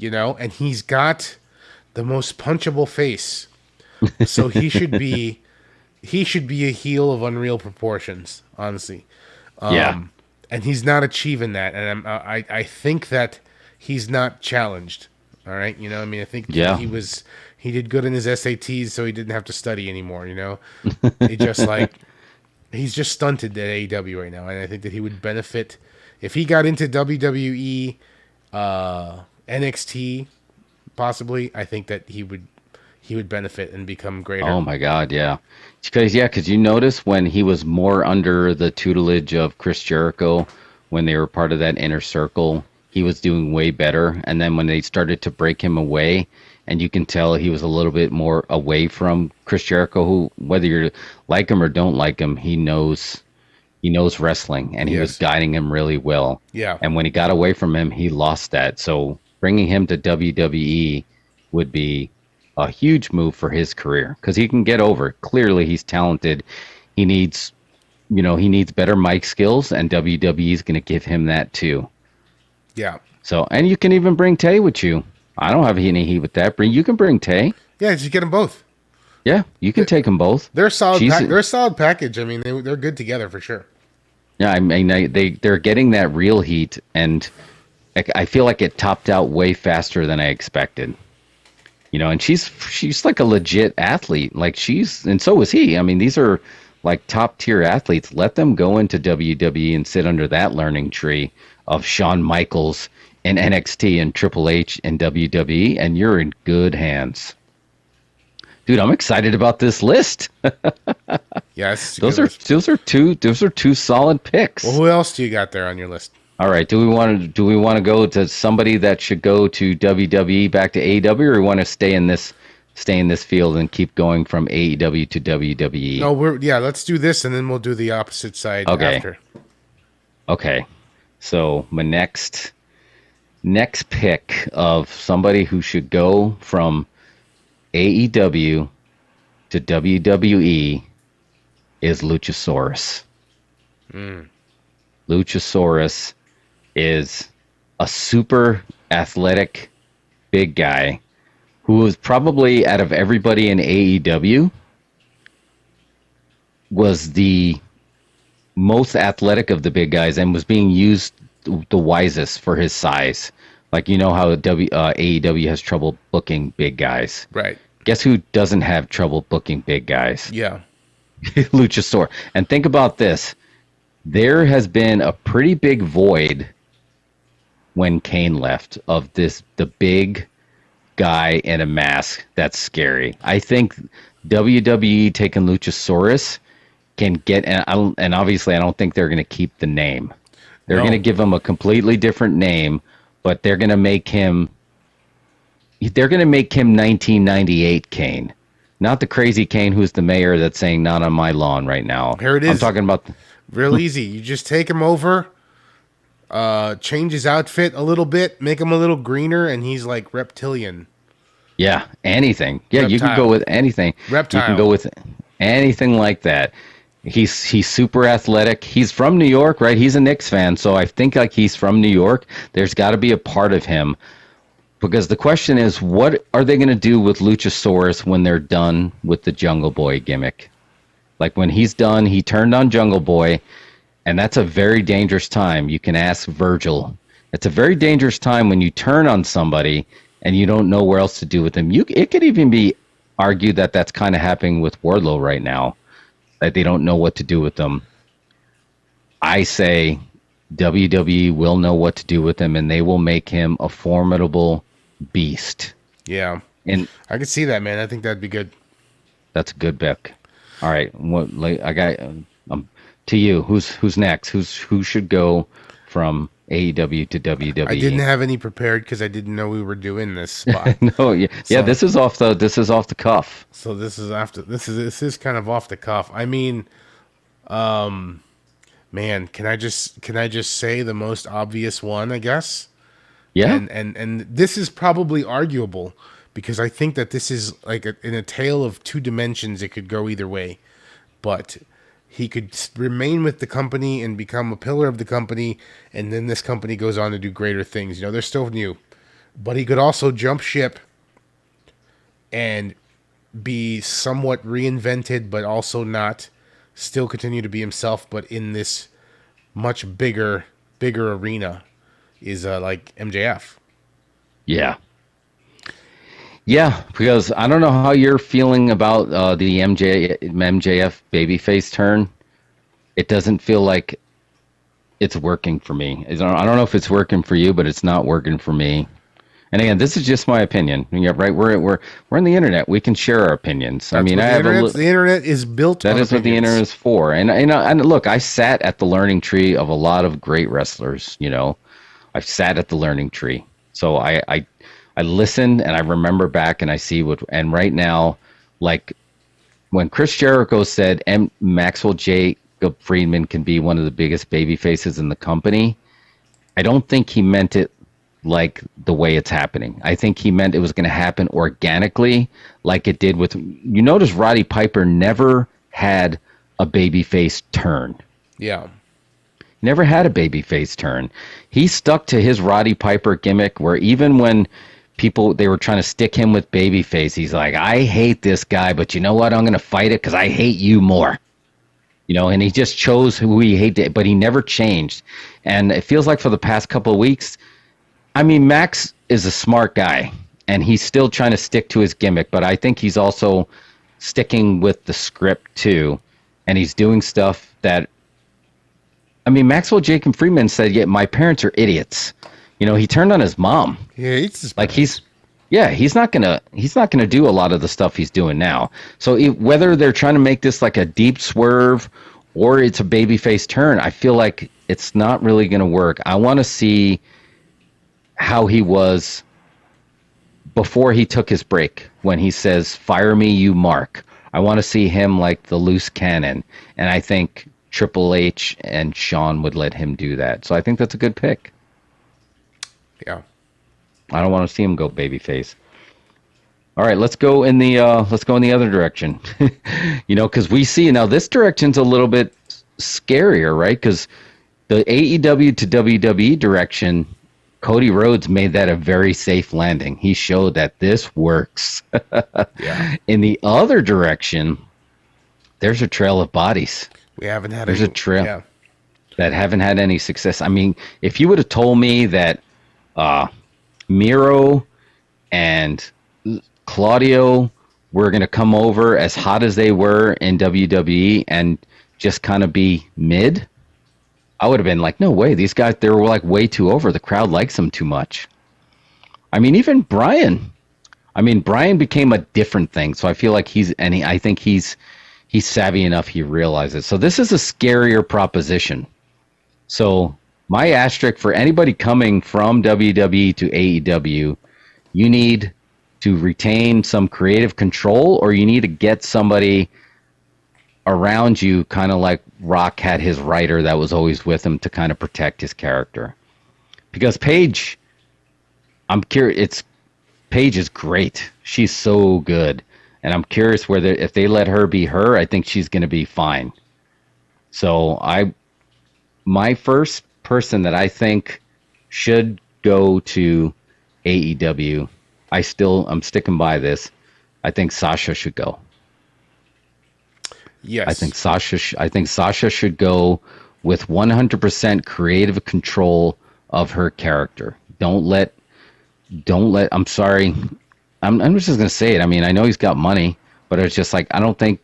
and he's got the most punchable face. So he should be a heel of unreal proportions, honestly. And he's not achieving that, and I think that he's not challenged. All right, I think he did good in his SATs, so he didn't have to study anymore. He's just stunted at AEW right now, and I think that he would benefit if he got into WWE, NXT, possibly. I think that he would benefit and become greater. Oh my God, yeah, because you notice when he was more under the tutelage of Chris Jericho, when they were part of that inner circle, he was doing way better, and then when they started to break him away. And you can tell he was a little bit more away from Chris Jericho, who, whether you like him or don't like him, he knows wrestling, and he was guiding him really well. Yeah. And when he got away from him, he lost that. So bringing him to WWE would be a huge move for his career because he can get over. Clearly, he's talented. He needs better mic skills, and WWE is going to give him that too. Yeah. So, and you can even bring Tay with you. I don't have any heat with that. You can bring Tay. Yeah, just get them both. Yeah, you can take them both. They're solid. They're a solid package. They're good together for sure. Yeah, they're getting that real heat, and I feel like it topped out way faster than I expected. And she's like a legit athlete. And so is he. These are like top tier athletes. Let them go into WWE and sit under that learning tree of Shawn Michaels in NXT and Triple H and WWE, and you're in good hands. Dude, I'm excited about this list. Yes, those are two solid picks. Well, who else do you got there on your list? All right, do we want to go to somebody that should go to WWE back to AEW, or we want to stay in this field and keep going from AEW to WWE? No, let's do this, and then we'll do the opposite side after. Okay. So my next pick of somebody who should go from AEW to WWE is Luchasaurus. Luchasaurus is a super athletic big guy who was probably, out of everybody in AEW, was the most athletic of the big guys and was being used the wisest for his size. Like, how AEW has trouble booking big guys. Right. Guess who doesn't have trouble booking big guys? Yeah. Luchasaurus. And think about this. There has been a pretty big void when Kane left of the big guy in a mask that's scary. I think WWE taking Luchasaurus can get, and obviously I don't think they're going to keep the name. They're going to give him a completely different name, but they're going to make him 1998 Kane, not the crazy Kane who's the mayor that's saying not on my lawn right now. Here it is. I'm talking about real easy. You just take him over, change his outfit a little bit, make him a little greener, and he's like reptilian. Yeah, anything. Yeah, Reptile. you can go with anything. Reptile. You can go with anything like that. He's super athletic. He's from New York, right? He's a Knicks fan, so I think like he's from New York. There's got to be a part of him, because the question is, what are they going to do with Luchasaurus when they're done with the Jungle Boy gimmick? Like when he's done, he turned on Jungle Boy, and that's a very dangerous time. You can ask Virgil. It's a very dangerous time when you turn on somebody and you don't know where else to do with them. It could even be argued that that's kind of happening with Wardlow right now, that they don't know what to do with them. I say WWE will know what to do with him, and they will make him a formidable beast. Yeah, And I could see that, man. I think that'd be good. that's a good pick. All right, I got to you. Who's next? Who should go from AEW to WWE? I didn't have any prepared because I didn't know we were doing this spot. No, yeah, So- this is off the cuff. So this is kind of off the cuff. I mean, man, can I just say the most obvious one, I guess? Yeah, And this is probably arguable because I think that this is like in a tale of two dimensions. It could go either way, but he could remain with the company and become a pillar of the company, and then this company goes on to do greater things. You know, they're still new, but he could also jump ship and be somewhat reinvented, but also not. Still continue to be himself, but in this much bigger arena is like MJF. yeah, because I don't know how you're feeling about the MJF babyface turn. It doesn't feel like it's working for me. I don't know if it's working for you, but it's not working for me. And again, this is just my opinion. Yeah, right. We're on the internet. We can share our opinions. I mean, the internet is built. That is what the internet is for. And look, I sat at the learning tree of a lot of great wrestlers. You know, I've sat at the learning tree, so I listen and I remember back and I see what. And right now, like when Chris Jericho said Maxwell Jacob Friedman can be one of the biggest baby faces in the company, I don't think he meant it like the way it's happening. I think he meant it was going to happen organically, like it did with. You notice Roddy Piper never had a babyface turn. Yeah. Never had a babyface turn. He stuck to his Roddy Piper gimmick, where even when they were trying to stick him with babyface, he's like, I hate this guy, but you know what? I'm going to fight it because I hate you more. You know, and he just chose who he hated, but he never changed. And it feels like for the past couple of weeks, I mean, Max is a smart guy, and he's still trying to stick to his gimmick, but I think he's also sticking with the script too, and he's doing stuff that, I mean, Maxwell Jacob Friedman said, yeah, my parents are idiots. You know, he turned on his mom. Yeah, he's not gonna do a lot of the stuff he's doing now. So whether they're trying to make this like a deep swerve or it's a babyface turn, I feel like it's not really gonna work. I want to see how he was before he took his break, when he says, fire me, you Mark. I want to see him like the loose cannon, and I think Triple H and Shawn would let him do that. So I think that's a good pick. Yeah. I don't want to see him go babyface. All right, let's go in the other direction. You know, because we see now this direction's a little bit scarier, right? Because the AEW to WWE direction, Cody Rhodes made that a very safe landing. He showed that this works. Yeah. In the other direction, there's a trail of bodies. We haven't had There's a trail that haven't had any success. I mean, if you would have told me that Miro and Claudio were going to come over as hot as they were in WWE and just kind of be mid, I would have been like, no way. These guys, they were like way too over. The crowd likes them too much. I mean, even Brian. I mean, Brian became a different thing. So I feel like I think he's savvy enough. He realizes. So this is a scarier proposition. So My asterisk for anybody coming from WWE to AEW, you need to retain some creative control, or you need to get somebody around you, kind of like Rock had his writer that was always with him to kind of protect his character. Because Paige, I'm curious. Paige is great. She's so good, and I'm curious whether if they let her be her, I think she's going to be fine. So my first person that I think should go to AEW, I'm sticking by this. I think Sasha should go. Yes. I think Sasha should go with 100% creative control of her character. Don't let I'm sorry. I'm just going to say it. I mean, I know he's got money, but it's just like I don't think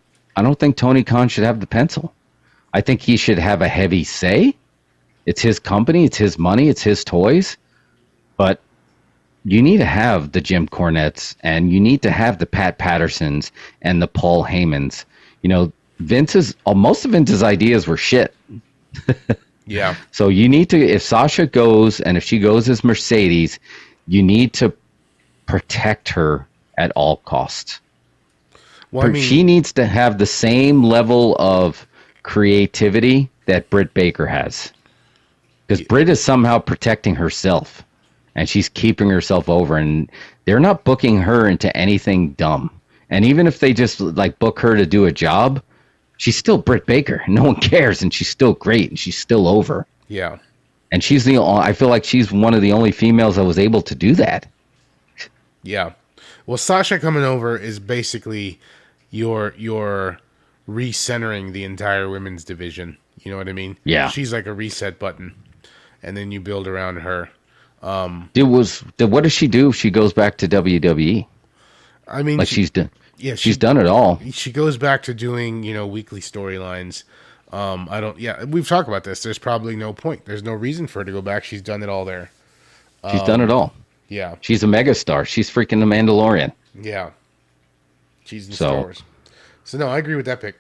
Tony Khan should have the pencil. I think he should have a heavy say. It's his company, it's his money, it's his toys. But you need to have the Jim Cornettes, and you need to have the Pat Pattersons and the Paul Heymans. You know, most of Vince's ideas were shit. Yeah. So you need to, if Sasha goes, and if she goes as Mercedes, you need to protect her at all costs. Well, I mean, she needs to have the same level of creativity that Britt Baker has. Because Britt is somehow protecting herself, and she's keeping herself over, and they're not booking her into anything dumb. And even if they just like book her to do a job, she's still Britt Baker. No one cares, and she's still great, and she's still over. Yeah. And I feel like she's one of the only females that was able to do that. Yeah. Well, Sasha coming over is basically your recentering the entire women's division. You know what I mean? Yeah. She's like a reset button, and then you build around her. What does she do if she goes back to WWE? I mean, like she's done. Yeah, she's done it all. She goes back to doing, weekly storylines. We've talked about this. There's probably no point. There's no reason for her to go back. She's done it all there. She's done it all. Yeah. She's a megastar. She's freaking the Mandalorian. Yeah. She's in Star Wars. So no, I agree with that pick.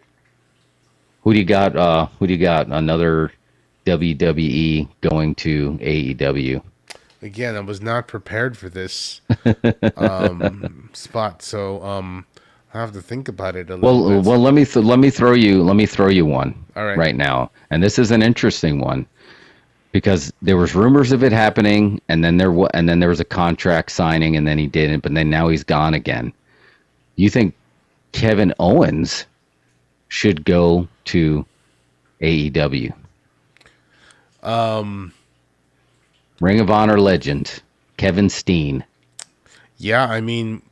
Who do you got? Another WWE going to AEW. Again, I was not prepared for this spot, so I have to think about it a little bit. Well, let me throw you one All right now, and this is an interesting one because there was rumors of it happening, and then there was a contract signing, and then he didn't, but then now he's gone again. You think Kevin Owens should go to AEW? Ring of Honor legend Kevin Steen. Yeah, I mean,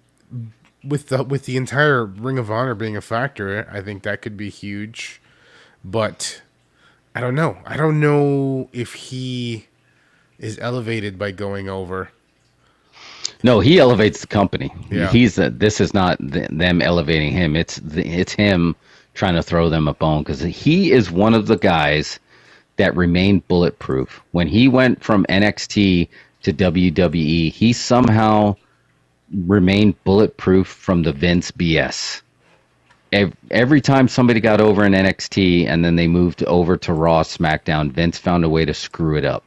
with the entire Ring of Honor being a factor, I think that could be huge. But I don't know. I don't know if he is elevated by going over. No, he elevates the company. Yeah. This is not them elevating him. It's him trying to throw them a bone because he is one of the guys that remained bulletproof. When he went from NXT to WWE, he somehow remained bulletproof from the Vince BS. Every time somebody got over in NXT and then they moved over to Raw, SmackDown, Vince found a way to screw it up.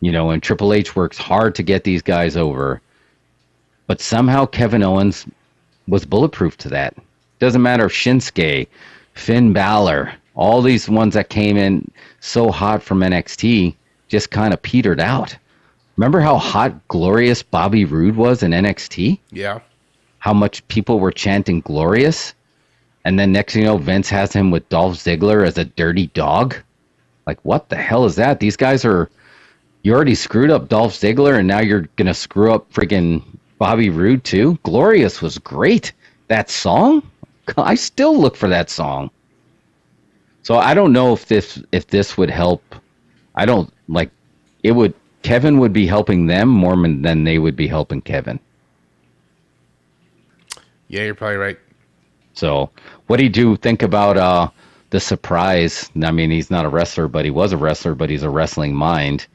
And Triple H works hard to get these guys over. But somehow Kevin Owens was bulletproof to that. Doesn't matter if Shinsuke, Finn Balor, all these ones that came in so hot from NXT just kind of petered out. Remember how hot, glorious Bobby Roode was in NXT? Yeah. How much people were chanting glorious? And then next thing you know, Vince has him with Dolph Ziggler as a dirty dog. Like, what the hell is that? These guys you already screwed up Dolph Ziggler, and now you're going to screw up friggin' Bobby Roode too? Glorious was great. That song? I still look for that song. So I don't know if this would help. I don't like it would. Kevin would be helping them more than they would be helping Kevin. Yeah, you're probably right. So what do you think about the surprise? I mean, he's not a wrestler, but he was a wrestler, but he's a wrestling mind.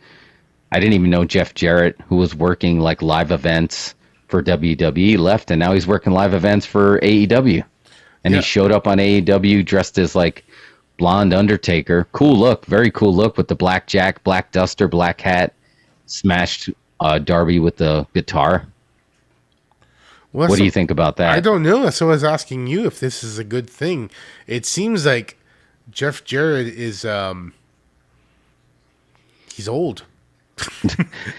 I didn't even know Jeff Jarrett, who was working like live events for WWE, left, and now he's working live events for AEW. And He showed up on AEW dressed as like blonde Undertaker. Cool look, very cool look with the black jack, black duster, black hat. Smashed Darby with the guitar. Well, what do you think about that? I don't know. So I was asking you if this is a good thing. It seems like Jeff Jarrett is he's old.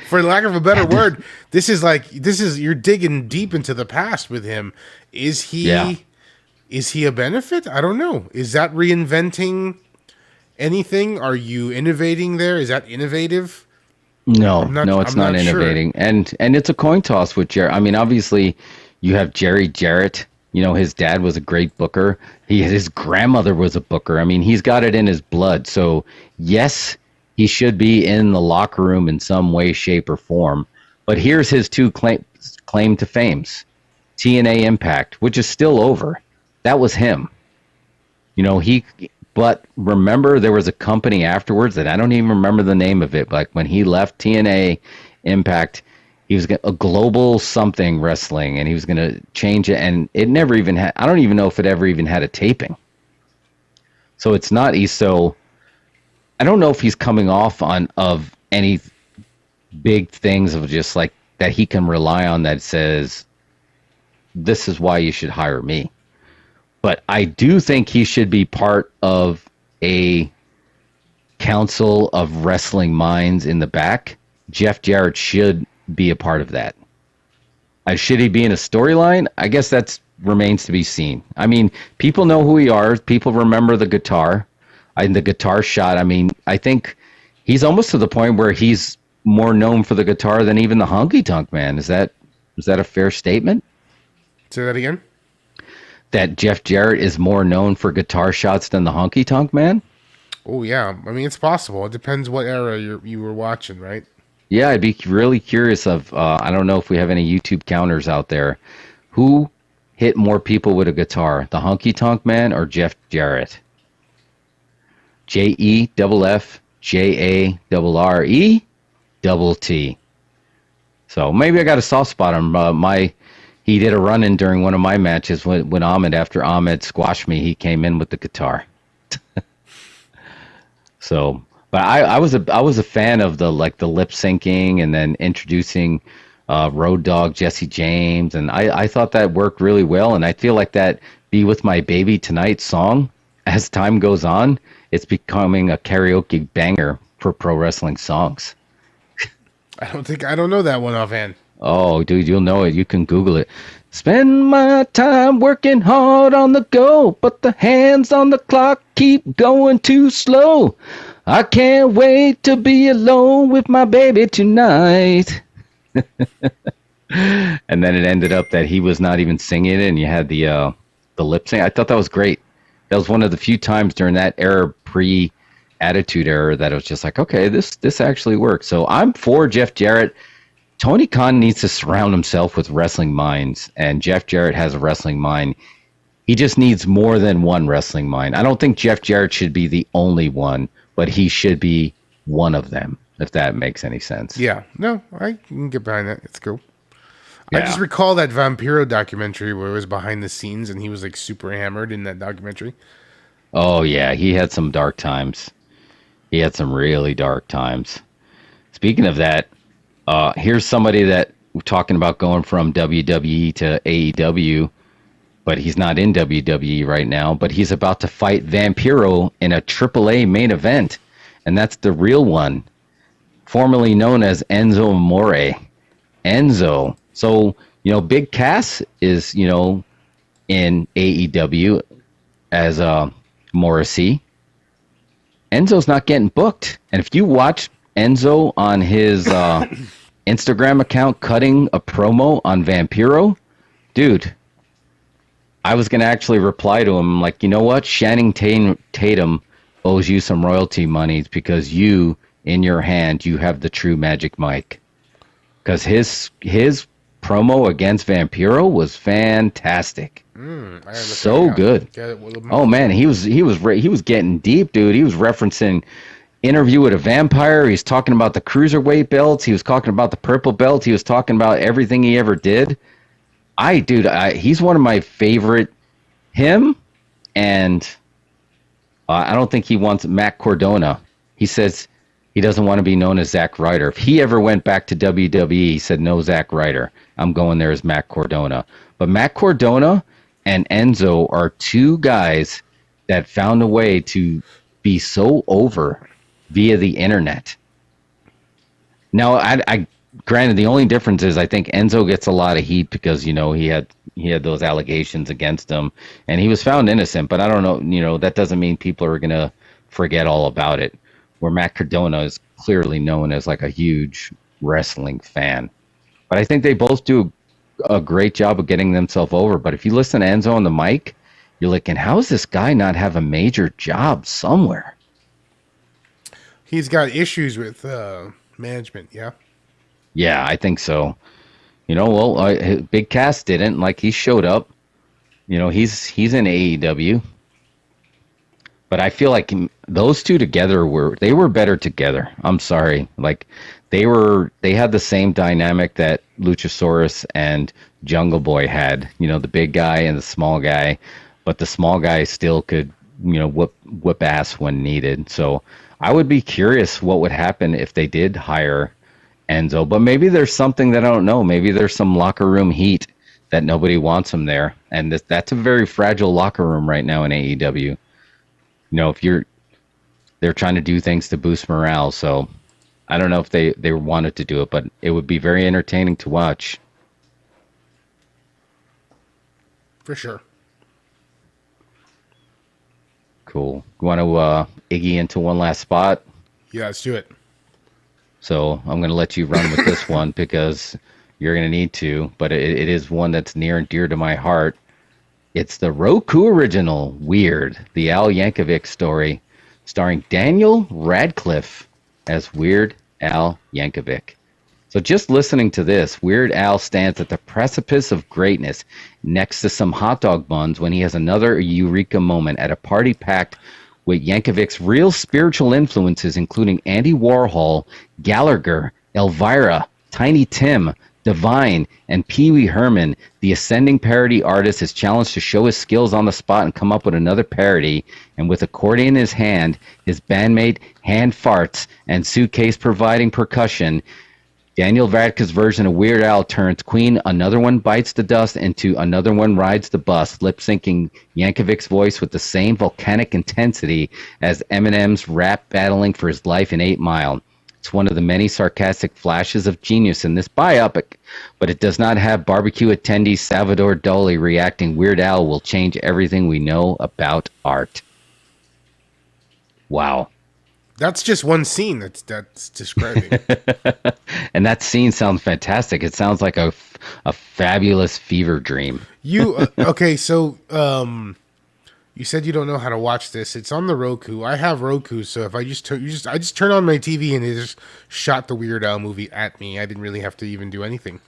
For lack of a better word, this is you're digging deep into the past with him. Is he a benefit? I don't know. Is that reinventing anything? Are you innovating there? Is that innovative? No, it's not innovating. Sure. And it's a coin toss with Jarrett. I mean, obviously you have Jarrett. You know, his dad was a great booker. His grandmother was a booker. I mean, he's got it in his blood. So yes, he should be in the locker room in some way, shape, or form. But here's his two claim to fames. TNA Impact, which is still over. That was him. You know, but remember there was a company afterwards that I don't even remember the name of it. Like when he left TNA Impact, he was a global something wrestling, and he was going to change it. And it never even had, I don't even know if it ever even had a taping. So it's not, so I don't know if he's coming off of any big things of just like that he can rely on that says, this is why you should hire me. But I do think he should be part of a council of wrestling minds in the back. Jeff Jarrett should be a part of that. Should he be in a storyline? I guess that remains to be seen. I mean, people know who he are. People remember the guitar. The guitar shot. I mean, I think he's almost to the point where he's more known for the guitar than even the Honky Tonk Man. Is that a fair statement? Say that again. That Jeff Jarrett is more known for guitar shots than the Honky Tonk Man? Oh, yeah. I mean, it's possible. It depends what era you were watching, right? Yeah, I'd be really curious of, I don't know if we have any YouTube counters out there. Who hit more people with a guitar, the Honky Tonk Man or Jeff Jarrett? JEFFJARRETT. So maybe I got a soft spot on he did a run-in during one of my matches when after Ahmed squashed me, he came in with the guitar. So, but I was a fan of the lip syncing and then introducing Road Dogg Jesse James, and I thought that worked really well, and I feel like that Be With My Baby Tonight song, as time goes on, it's becoming a karaoke banger for pro wrestling songs. I don't know that one offhand. Oh, dude, you'll know it. You can Google it. Spend my time working hard on the go, but the hands on the clock keep going too slow. I can't wait to be alone with my baby tonight. And then it ended up that he was not even singing it, and you had the lip sync. I thought that was great. That was one of the few times during that era, pre-Attitude Era, that it was just like, okay, this actually works. So I'm for Jeff Jarrett. Tony Khan needs to surround himself with wrestling minds, and Jeff Jarrett has a wrestling mind. He just needs more than one wrestling mind. I don't think Jeff Jarrett should be the only one, but he should be one of them, if that makes any sense. Yeah. No, I can get behind that. It's cool. Yeah. I just recall that Vampiro documentary where it was behind the scenes and he was like super hammered in that documentary. Oh, yeah. He had some dark times. He had some really dark times. Speaking of that, here's somebody that we're talking about going from WWE to AEW, but he's not in WWE right now, but he's about to fight Vampiro in a AAA main event, and that's the real one, formerly known as Enzo Amore. Enzo. So, Big Cass is, in AEW as Morrissey. Enzo's not getting booked. And if you watch Enzo on his Instagram account cutting a promo on Vampiro, dude, I was going to actually reply to him like, you know what? Channing Tatum owes you some royalty monies because you, in your hand, you have the true Magic Mike. Because his promo against Vampiro was fantastic. So good. Oh man, he was getting deep, dude. He was referencing Interview with a Vampire. He's talking about the cruiserweight belts. He was talking about the purple belt. He was talking about everything he ever did. He's one of my favorite. Him and I don't think he wants Matt Cardona. He says he doesn't want to be known as Zack Ryder. If he ever went back to WWE, he said, no Zack Ryder. I'm going there as Matt Cardona. But Matt Cardona and Enzo are two guys that found a way to be so over via the internet. Now, I granted, the only difference is I think Enzo gets a lot of heat because, he had those allegations against him, and he was found innocent. But I don't know, that doesn't mean people are going to forget all about it. Where Matt Cardona is clearly known as like a huge wrestling fan. But I think they both do a great job of getting themselves over. But if you listen to Enzo on the mic, you're like, and how does this guy not have a major job somewhere? He's got issues with management, yeah? Yeah, I think so. Big Cass didn't. Like, he showed up. He's in AEW. But I feel like those two together were better together. I'm sorry. Like, they had the same dynamic that Luchasaurus and Jungle Boy had. The big guy and the small guy. But the small guy still could, whip ass when needed. So I would be curious what would happen if they did hire Enzo. But maybe there's something that I don't know. Maybe there's some locker room heat that nobody wants him there. And that's a very fragile locker room right now in AEW. If they're trying to do things to boost morale. So I don't know if they wanted to do it, but it would be very entertaining to watch. For sure. Cool. You want to Iggy into one last spot? Yeah, let's do it. So I'm going to let you run with this one because you're going to need to, but it is one that's near and dear to my heart. It's the Roku original, Weird, the Al Yankovic story, starring Daniel Radcliffe as Weird Al Yankovic. So just listening to this, Weird Al stands at the precipice of greatness next to some hot dog buns when he has another eureka moment at a party packed with Yankovic's real spiritual influences, including Andy Warhol, Gallagher, Elvira, Tiny Tim, Divine, and Pee Wee Herman. The ascending parody artist is challenged to show his skills on the spot and come up with another parody. And with accordion in his hand, his bandmate hand farts, and suitcase providing percussion, Daniel Radcliffe's version of Weird Al turns Queen Another One Bites the Dust into Another One Rides the Bus, lip-syncing Yankovic's voice with the same volcanic intensity as Eminem's rap battling for his life in 8 Mile. It's one of the many sarcastic flashes of genius in this biopic, but it does not have barbecue attendee Salvador Dali reacting Weird Al will change everything we know about art. Wow. That's just one scene that's describing. And that scene sounds fantastic. It sounds like a fabulous fever dream. Okay, so you said you don't know how to watch this. It's on the Roku. I have Roku, so if I just turn on my TV and it just shot the Weird Al movie at me. I didn't really have to even do anything.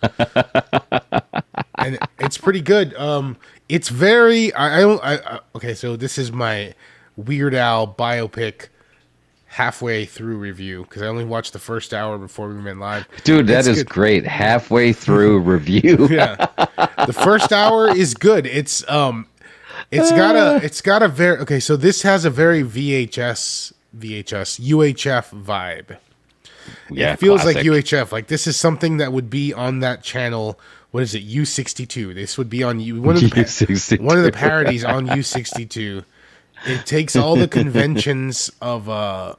And it's pretty good. It's very okay, so this is my Weird Al biopic halfway through review because I only watched the first hour before we went live. Dude, that is great. Halfway through review. Yeah. The first hour is good. It's got a very okay, so this has a very UHF vibe. Yeah, it feels classic. like UHF. Like this is something that would be on that channel. What is it? U62. This would be on one of the parodies on U62. It takes all the conventions of a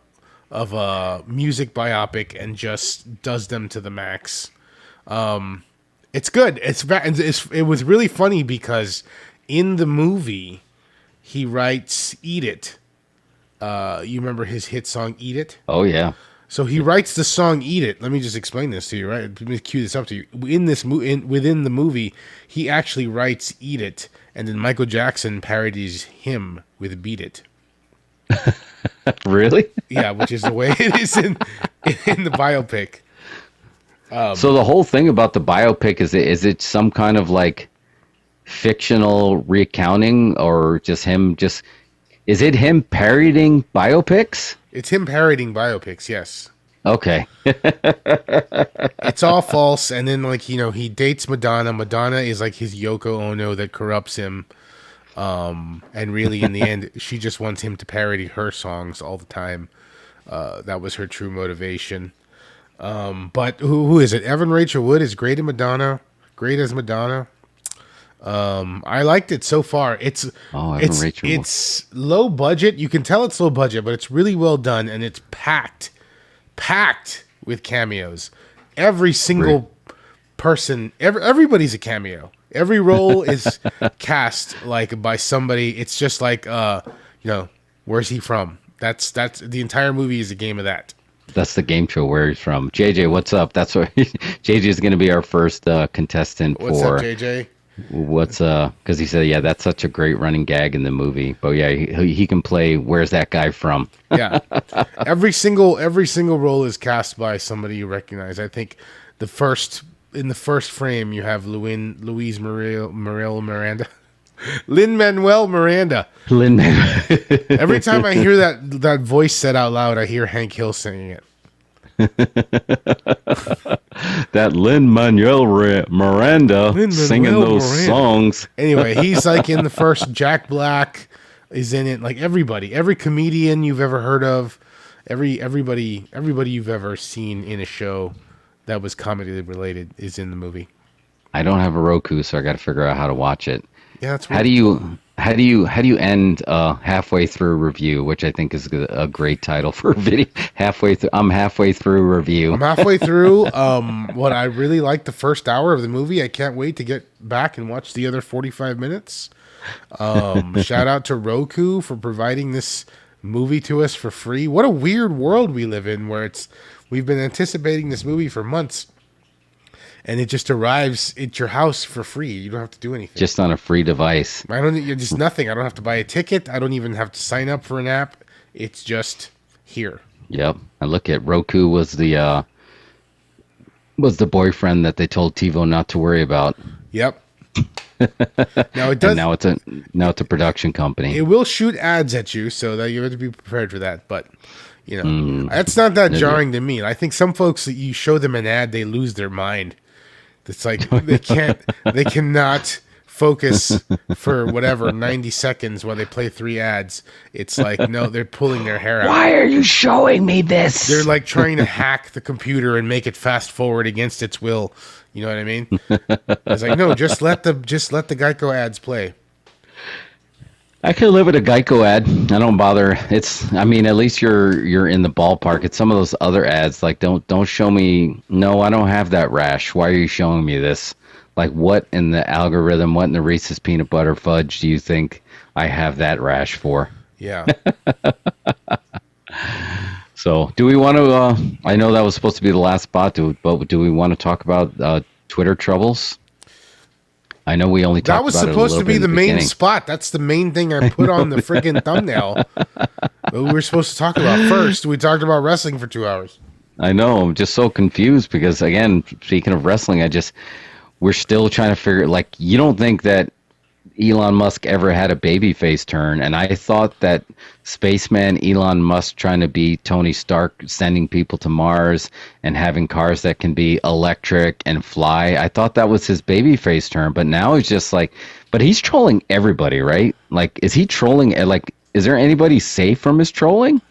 music biopic and just does them to the max. It's good. It was really funny because in the movie he writes "Eat It." You remember his hit song "Eat It"? Oh yeah. So he writes the song "Eat It." Let me just explain this to you, right? Let me cue this up to you. Within the movie, he actually writes "Eat It," and then Michael Jackson parodies him with "Beat It." Really? Yeah, which is the way it is in the biopic. So the whole thing about the biopic is it some kind of like fictional recounting or just him? Is it him parodying biopics? It's him parodying biopics, yes. Okay. It's all false, and then he dates Madonna. Madonna is like his Yoko Ono that corrupts him. And really, in the end, she just wants him to parody her songs all the time. That was her true motivation. But who is it? Evan Rachel Wood is great as Madonna. I liked it so far. It's low budget. You can tell it's low budget, but it's really well done, and it's packed with cameos. Every single person, everybody's a cameo. Every role is cast like by somebody. It's just like, where's he from? That's the entire movie is a game of that. That's the game show where he's from. JJ, what's up? That's what JJ is going to be our first contestant for. What's up, JJ? Because he said, that's such a great running gag in the movie. But yeah, he can play. Where's that guy from? Yeah, every single role is cast by somebody you recognize. I think in the first frame you have Lin-Manuel Miranda. Every time I hear that voice said out loud, I hear Hank Hill singing it. That Lin-Manuel Miranda singing those songs. Anyway, he's like in the first. Jack Black is in it. Like every comedian you've ever heard of, everybody you've ever seen in a show that was comedy related is in the movie. I don't have a Roku, so I got to figure out how to watch it. Yeah, that's how do you end halfway through review, which I think is a great title for a video. I'm halfway through review. I'm halfway through. What I really liked the first hour of the movie. I can't wait to get back and watch the other 45 minutes. Shout out to Roku for providing this movie to us for free. What a weird world we live in, where we've been anticipating this movie for months. And it just arrives at your house for free. You don't have to do anything. Just on a free device. Just nothing. I don't have to buy a ticket. I don't even have to sign up for an app. It's just here. Yep. And look at Roku was the boyfriend that they told TiVo not to worry about. Yep. Now it does. And now it's a production company. It will shoot ads at you, so that you have to be prepared for that. But that's not that jarring to me. I think some folks that you show them an ad, they lose their mind. It's like they cannot focus for 90 seconds while they play 3 ads. It's like, no, they're pulling their hair out. Why are you showing me this? They're like trying to hack the computer and make it fast forward against its will. You know what I mean? It's like, no, just let the Geico ads play. I could live with a Geico ad. I don't bother. At least you're in the ballpark. It's some of those other ads, like don't show me. No, I don't have that rash. Why are you showing me this? Like, what in the algorithm, what in the Reese's peanut butter fudge do you think I have that rash for? Yeah. So, do we want to? I know that was supposed to be the last spot, but do we want to talk about Twitter troubles? I know we only talked about it a little bit. That was supposed to be the main spot. That's the main thing I put on the freaking thumbnail. But we were supposed to talk about first. We talked about wrestling for 2 hours. I know. I'm just so confused because, again, speaking of wrestling, we're still trying to figure. Like, you don't think that Elon Musk ever had a babyface turn, and I thought that spaceman Elon Musk trying to be Tony Stark, sending people to Mars and having cars that can be electric and fly, I thought that was his babyface turn, but now he's just like, but he's trolling everybody, right? Like, is he trolling, like, is there anybody safe from his trolling?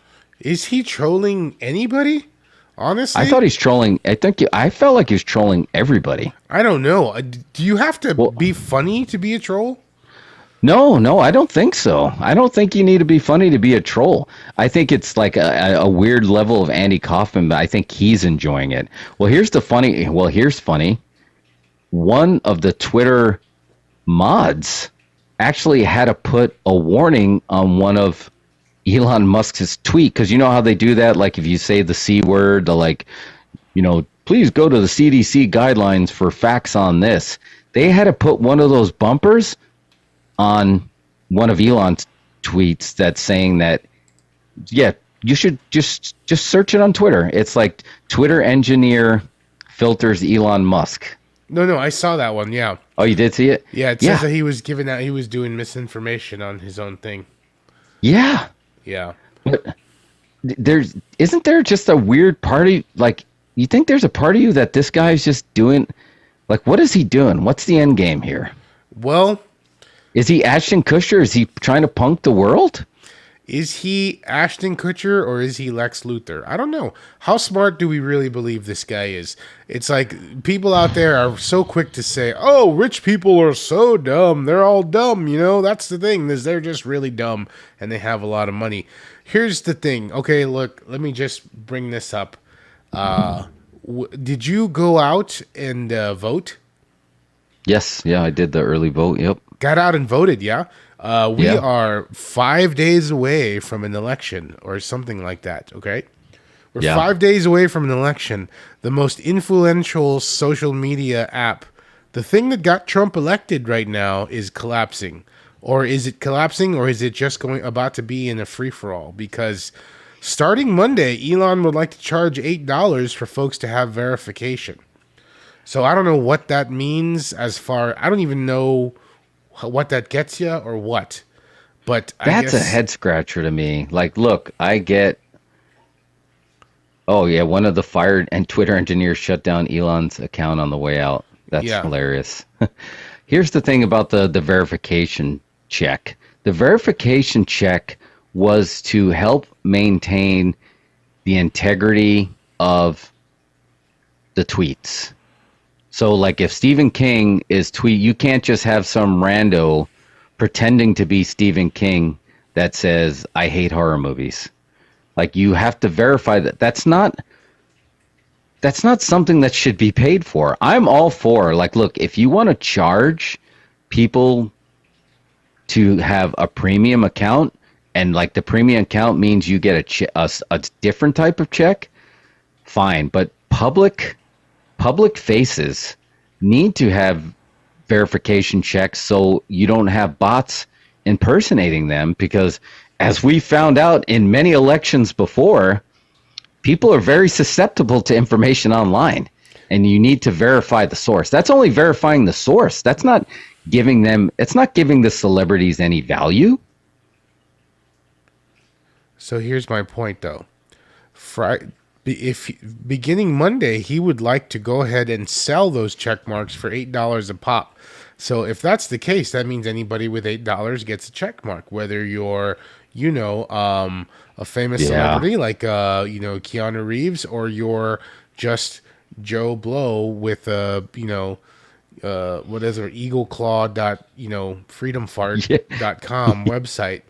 Is he trolling anybody? Honestly, I thought he's trolling. I felt like he's trolling everybody. I don't know. Do you have to be funny to be a troll? No, I don't think so. I don't think you need to be funny to be a troll. I think it's like a weird level of Andy Kaufman, but I think he's enjoying it. Here's funny. One of the Twitter mods actually had to put a warning on one of Elon Musk's tweet, because you know how they do that? Like, if you say the C word, please go to the CDC guidelines for facts on this. They had to put one of those bumpers on one of Elon's tweets that's saying that, you should just search it on Twitter. It's like Twitter engineer filters Elon Musk. No, I saw that one. Yeah. Oh, you did see it? Yeah, it says that he was doing misinformation on his own thing. Yeah. Yeah. But isn't there just a weird party? Like, you think there's a part of you that this guy's just doing, like, what is he doing? What's the end game here? Well, Is he Ashton Kutcher? Is he trying to punk the world? Is he Ashton Kutcher or is he Lex Luthor? I don't know. How smart do we really believe this guy is? It's like people out there are so quick to say, oh, rich people are so dumb. They're all dumb. You know, that's the thing, is they're just really dumb and they have a lot of money. Here's the thing. Okay, look, let me just bring this up. Did you go out and vote? Yes. Yeah, I did the early vote. Yep. Got out and voted, yeah? We Yeah. are 5 days away from an election or something like that, okay? We're Yeah. 5 days away from an election. The most influential social media app, the thing that got Trump elected right now, is collapsing. Or is it collapsing, or is it just about to be in a free-for-all? Because starting Monday, Elon would like to charge $8 for folks to have verification. So I don't know what that means I don't even know what that gets you or what. But That's a head scratcher to me. Like, look, I get. Oh yeah, one of the fired and Twitter engineers shut down Elon's account on the way out. That's hilarious. Here's the thing about the verification check. The verification check was to help maintain the integrity of the tweets. So, like, if Stephen King is you can't just have some rando pretending to be Stephen King that says, I hate horror movies. Like, you have to verify that. That's not something that should be paid for. I'm all for, like, look, if you want to charge people to have a premium account, and, like, the premium account means you get a different type of check, fine. But public faces need to have verification checks so you don't have bots impersonating them, because as we found out in many elections before, people are very susceptible to information online, and you need to verify the source. That's only verifying the source. That's not giving the celebrities any value. So here's my point, though. If beginning Monday, he would like to go ahead and sell those check marks for $8 a pop. So if that's the case, that means anybody with $8 gets a check mark, whether you're, a famous celebrity like, Keanu Reeves, or you're just Joe Blow with, eagleclaw.freedomfart.com website.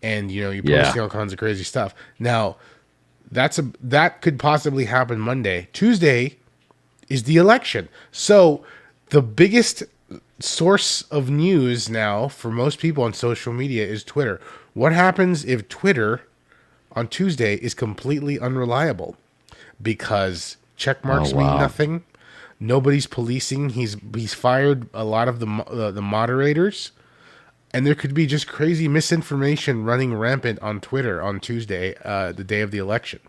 And, you're posting all kinds of crazy stuff. Now, that could possibly happen Monday. Tuesday is the election. So the biggest source of news now for most people on social media is Twitter. What happens if Twitter on Tuesday is completely unreliable? Because check marks mean nothing. Nobody's policing. He's fired a lot of the moderators. And there could be just crazy misinformation running rampant on Twitter on Tuesday, the day of the election.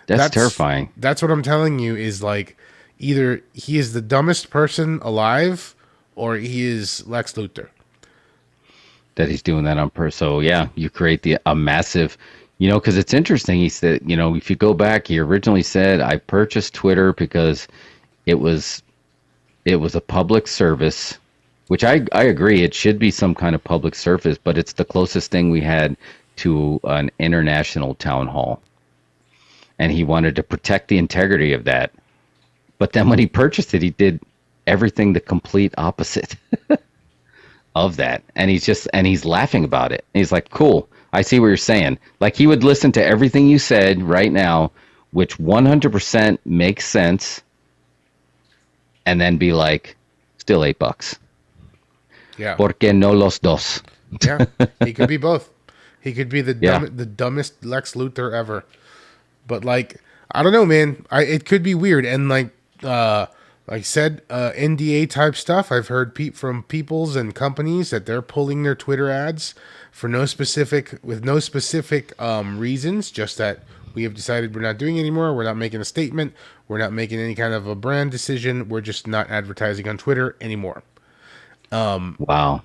That's terrifying. That's what I'm telling you, is like, either he is the dumbest person alive or he is Lex Luthor. That he's doing that on purpose. So, yeah, you create a massive, because it's interesting. He said, if you go back, he originally said, I purchased Twitter because it was a public service. Which I agree, it should be some kind of public service, but it's the closest thing we had to an international town hall. And he wanted to protect the integrity of that. But then when he purchased it, he did everything the complete opposite of that. And he's laughing about it. And he's like, cool, I see what you're saying. Like, he would listen to everything you said right now, which 100% makes sense, and then be like, still $8. Yeah. Porque no los dos. Yeah, he could be both. He could be the dumbest Lex Luthor ever. But, like, I don't know, man. It could be weird. And, like I said, NDA type stuff. I've heard from peoples and companies that they're pulling their Twitter ads with no specific reasons. Just that we have decided we're not doing it anymore. We're not making a statement. We're not making any kind of a brand decision. We're just not advertising on Twitter anymore. Wow.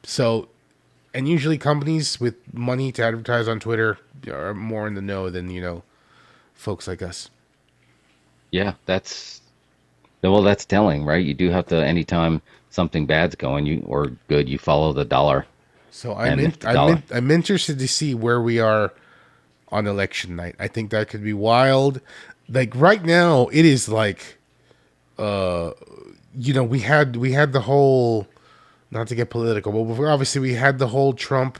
So, and usually companies with money to advertise on Twitter are more in the know than, folks like us. Yeah, that's Well, that's telling, right? You do have to, anytime something bad's going, or good, you follow the dollar. So And if the dollar, I'm interested to see where we are on election night. I think that could be wild. Like right now, it is like, we had the whole, not to get political, but obviously we had the whole Trump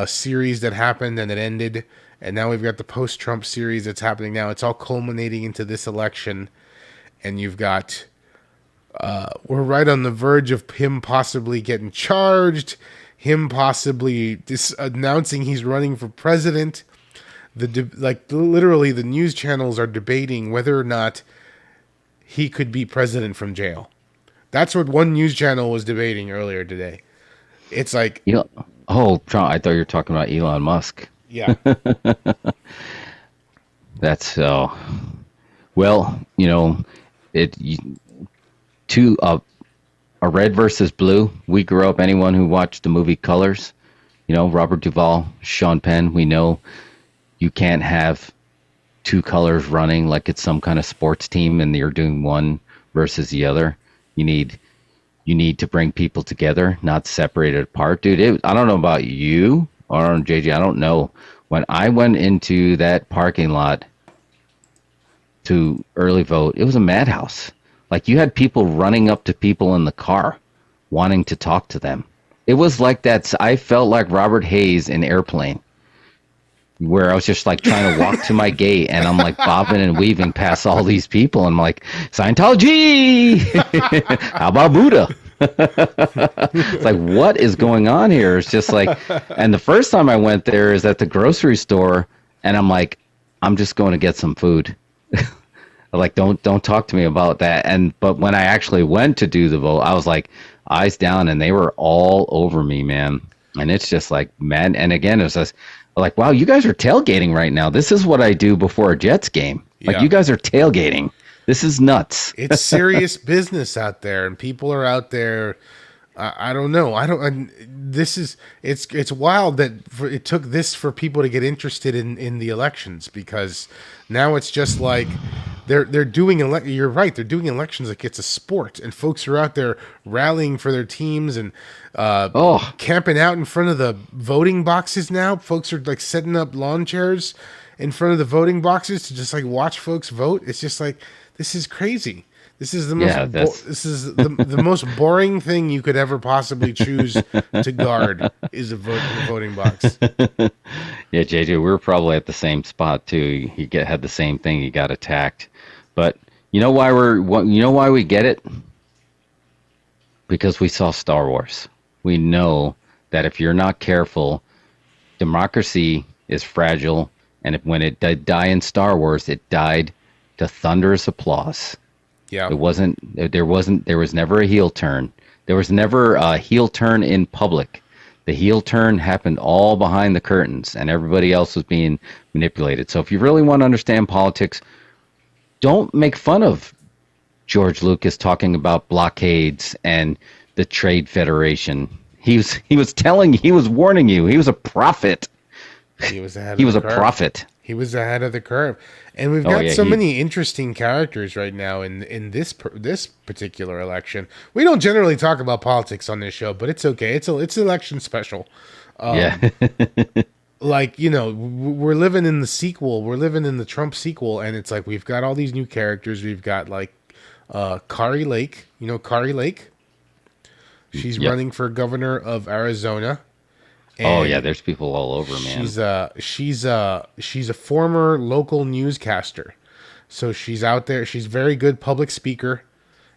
series that happened and it ended, and now we've got the post-Trump series that's happening now. It's all culminating into this election, and you've got we're right on the verge of him possibly getting charged, him possibly announcing he's running for president. Literally, the news channels are debating whether or not he could be president from jail. That's what one news channel was debating earlier today. It's like, Trump! I thought you were talking about Elon Musk. yeah, That's so. Well, a red versus blue. We grew up. Anyone who watched the movie Colors, Robert Duvall, Sean Penn. We know you can't have two colors running like it's some kind of sports team and you're doing one versus the other. You need to bring people together, not separate it apart, dude. I don't know about you or JJ. I don't know. When I went into that parking lot to early vote, it was a madhouse. Like, you had people running up to people in the car wanting to talk to them. It was like that. I felt like Robert Hayes in Airplane, where I was just like trying to walk to my gate and I'm like bobbing and weaving past all these people. And I'm like, Scientology! How about Buddha? It's like, what is going on here? It's just like, and the first time I went there is at the grocery store, and I'm like, I'm just going to get some food. Like, don't talk to me about that. But when I actually went to do the vote, I was like, eyes down, and they were all over me, man. And it's just like, man. And again, it was just like, wow, you guys are tailgating right now. This is what I do before a Jets game. Like, you guys are tailgating. This is nuts. It's serious business out there, and people are out there. I don't know. It's wild that it took this for people to get interested in the elections, because now it's just like they're doing you're right. They're doing elections like it's a sport, and folks are out there rallying for their teams and camping out in front of the voting boxes now. Folks are like setting up lawn chairs in front of the voting boxes to just like watch folks vote. It's just like, this is crazy. This is the most most boring thing you could ever possibly choose to guard is a voting box. Yeah, JJ, we were probably at the same spot too. You had the same thing. You got attacked, but you know why we get it? Because we saw Star Wars. We know that if you're not careful, democracy is fragile, and when it did die in Star Wars, it died to thunderous applause. Yeah. There was never a heel turn. There was never a heel turn in public. The heel turn happened all behind the curtains, and everybody else was being manipulated. So if you really want to understand politics, don't make fun of George Lucas talking about blockades and the Trade Federation. He was warning you. He was a prophet. He was a prophet. He was ahead of the curve. And we've got many interesting characters right now in this particular election. We don't generally talk about politics on this show, but it's okay. It's election special. Like, we're living in the sequel. We're living in the Trump sequel, and it's like we've got all these new characters. We've got like Kari Lake. You know Kari Lake? She's running for governor of Arizona. And there's people all over, man. She's a former local newscaster, so she's out there. She's a very good public speaker,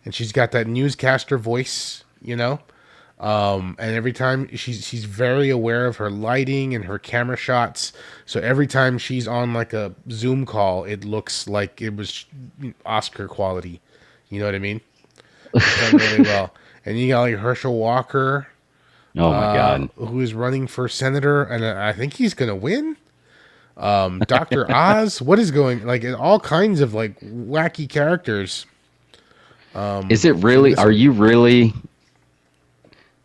and she's got that newscaster voice, And every time she's very aware of her lighting and her camera shots. So every time she's on like a Zoom call, it looks like it was Oscar quality. You know what I mean? Done really well. And you got like Herschel Walker. Oh my God! Who is running for senator, and I think he's gonna win. Dr. Oz, what is going like? All kinds of like wacky characters. Is it really? Are you really?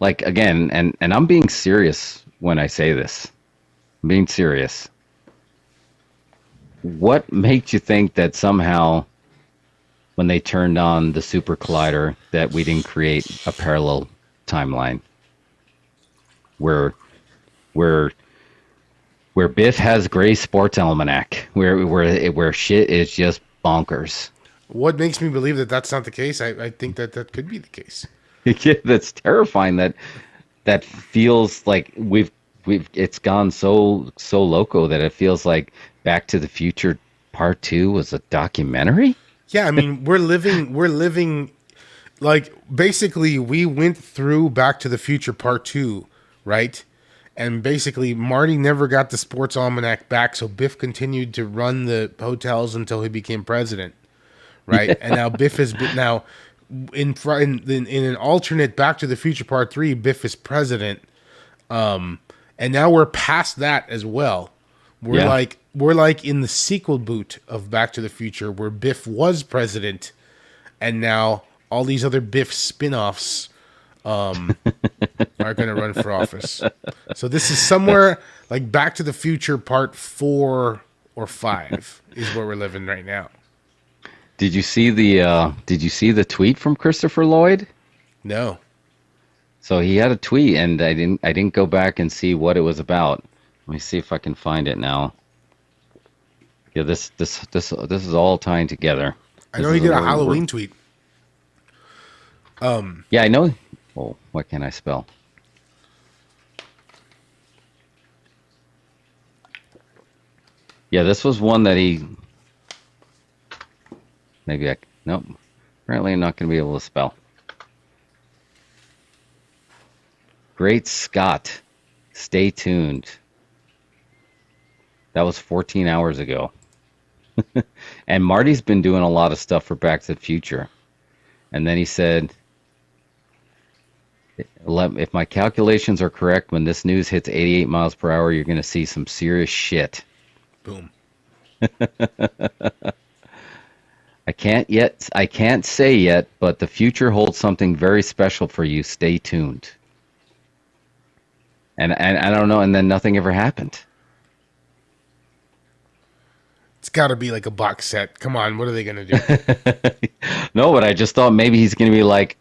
Like, again, and I'm being serious when I say this. I'm being serious. What makes you think that somehow when they turned on the super collider that we didn't create a parallel timeline where where where Biff has Gray's Sports Almanac, where shit is just bonkers. What makes me believe that that's not the case? I think that could be the case. Yeah, that's terrifying. That feels like we've it's gone so loco that it feels like Back to the Future Part 2 was a documentary. Yeah, I mean, we're living like basically we went through Back to the Future Part 2, right? And basically Marty never got the sports almanac back, so Biff continued to run the hotels until he became president, right? Yeah. And now Biff has been in an alternate Back to the Future Part 3, Biff is president. And now we're past that as well. We're like in the sequel boot of Back to the Future where Biff was president, and now all these other Biff spin-offs are going to run for office. So this is somewhere like Back to the Future Part 4 or 5 is where we're living right now. Did you see the tweet from Christopher Lloyd? No. So he had a tweet, and I didn't go back and see what it was about. Let me see if I can find it now. Yeah, this is all tying together. I know he did a Halloween tweet. Yeah, I know. Oh, what can I spell? Yeah, this was one that he. Nope. Apparently, I'm not going to be able to spell. Great Scott. Stay tuned. That was 14 hours ago. And Marty's been doing a lot of stuff for Back to the Future. And then he said, if my calculations are correct, when this news hits 88 miles per hour, you're going to see some serious shit. Boom. I can't say yet, but the future holds something very special for you. Stay tuned. And I don't know, and then nothing ever happened. It's got to be like a box set. Come on, what are they going to do? No, but I just thought maybe he's going to be like,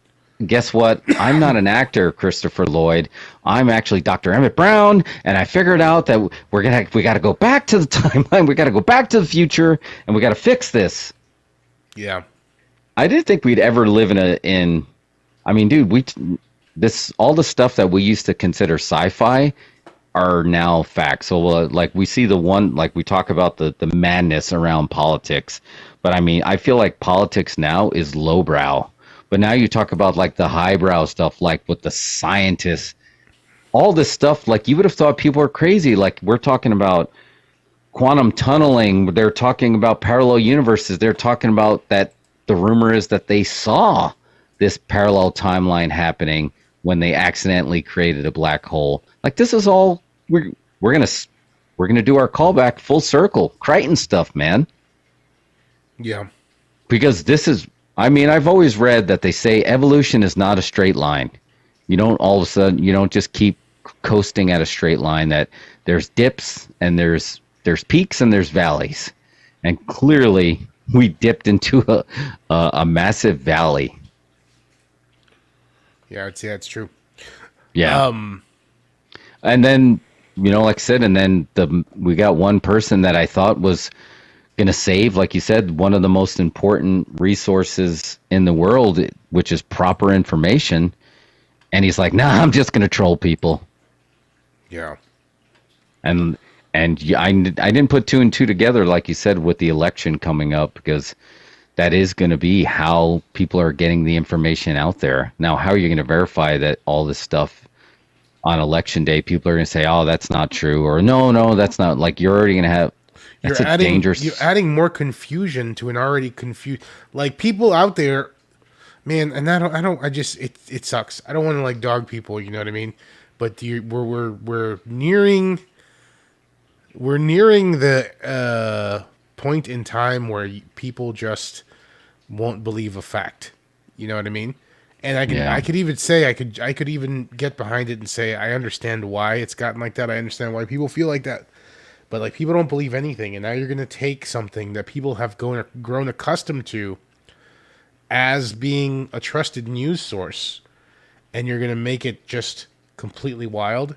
guess what? I'm not an actor, Christopher Lloyd. I'm actually Dr. Emmett Brown, and I figured out that we got to go back to the timeline. We got to go back to the future, and we got to fix this. Yeah. I didn't think we'd ever live in. I mean, dude, all the stuff that we used to consider sci-fi are now facts. So like we see the one, like we talk about the madness around politics, but I mean, I feel like politics now is lowbrow, but now you talk about like the highbrow stuff, like with the scientists, all this stuff, like you would have thought people are crazy. Like we're talking about quantum tunneling. They're talking about parallel universes. They're talking about that. The rumor is that they saw this parallel timeline happening when they accidentally created a black hole. Like this is all we're gonna do our callback full circle. Crichton stuff, man. Yeah. Because this is, I mean, I've always read that they say evolution is not a straight line. You don't all of a sudden, you don't just keep coasting at a straight line. That there's dips and there's peaks and there's valleys, and clearly we dipped into a massive valley. Yeah, it's true. Yeah. And then, like I said, and then we got one person that I thought was going to save, like you said, one of the most important resources in the world, which is proper information. And he's like, nah, I'm just going to troll people. Yeah. And I didn't put two and two together, like you said, with the election coming up, because that is going to be how people are getting the information out there. Now, how are you going to verify that all this stuff on election day, people are going to say, oh, that's not true, or no, that's not, like you're already going to have, that's you're adding more confusion to an already confused, like people out there, man. And it sucks. I don't want to like dog people, you know what I mean? But we're nearing the point in time where people just won't believe a fact. You know what I mean? And I could even say, I could even get behind it and say, I understand why it's gotten like that. I understand why people feel like that. But like people don't believe anything. And now you're going to take something that people have grown accustomed to as being a trusted news source, and you're going to make it just completely wild.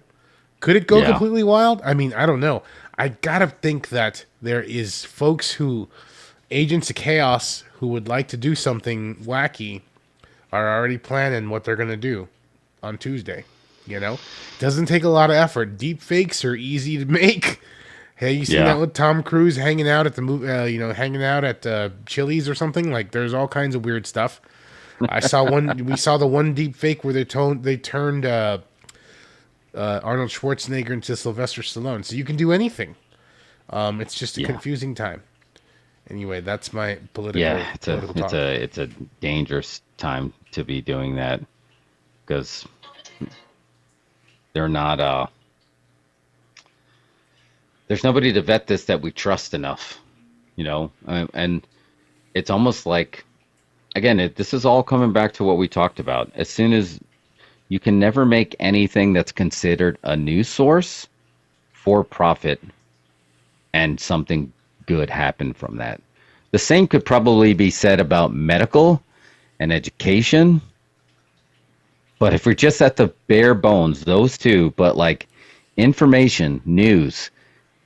Could it go completely wild? I mean, I don't know. I got to think that there is folks who, agents of chaos, who would like to do something wacky, are already planning what they're going to do on Tuesday. You know, doesn't take a lot of effort. Deep fakes are easy to make. Hey, you seen that with Tom Cruise hanging out at the hanging out at Chili's or something? Like, there's all kinds of weird stuff. I saw one. We saw the one deep fake where they turned Arnold Schwarzenegger into Sylvester Stallone. So you can do anything. It's just a confusing time. Anyway, that's my political. Yeah, it's a dangerous time to be doing that, because they're not. There's nobody to vet this that we trust enough, you know, and it's almost like, again, this is all coming back to what we talked about. As soon as you can never make anything that's considered a news source for profit and something good happen from that. The same could probably be said about medical and education. But if we're just at the bare bones, those two, but like information, news,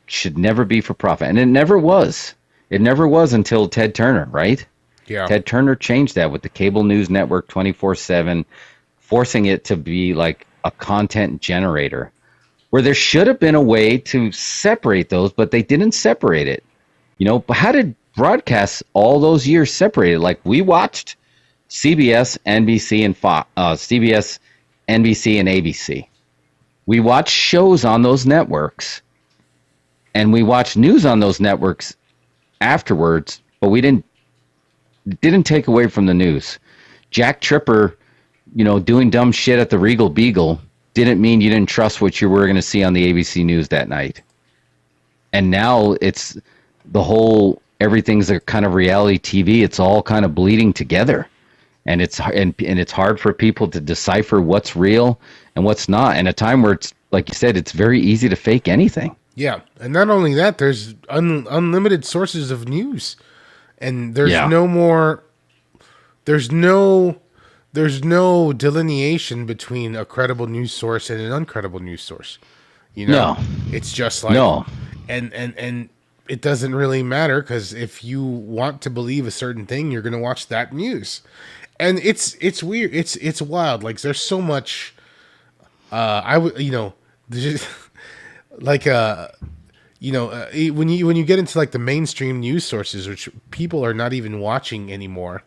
should never be for profit. And it never was. It never was until Ted Turner, right? Yeah. Ted Turner changed that with the cable news network 24/7, forcing it to be like a content generator, where there should have been a way to separate those, but they didn't separate it. You know, but how did broadcasts all those years separate it? Like, we watched CBS, NBC, and CBS, NBC, and ABC. We watched shows on those networks, and we watched news on those networks afterwards, but we didn't take away from the news. Jack Tripper, you know, doing dumb shit at the Regal Beagle didn't mean you didn't trust what you were going to see on the ABC News that night. And now it's the whole, everything's a kind of reality TV. It's all kind of bleeding together. And it's hard for people to decipher what's real and what's not. And a time where it's, like you said, it's very easy to fake anything. Yeah, and not only that, there's unlimited sources of news, and there's there's no delineation between a credible news source and an uncredible news source. You know, it's just like and it doesn't really matter, because if you want to believe a certain thing, you're going to watch that news, and it's weird, it's wild. Like, there's so much. Like when you get into like the mainstream news sources, which people are not even watching anymore,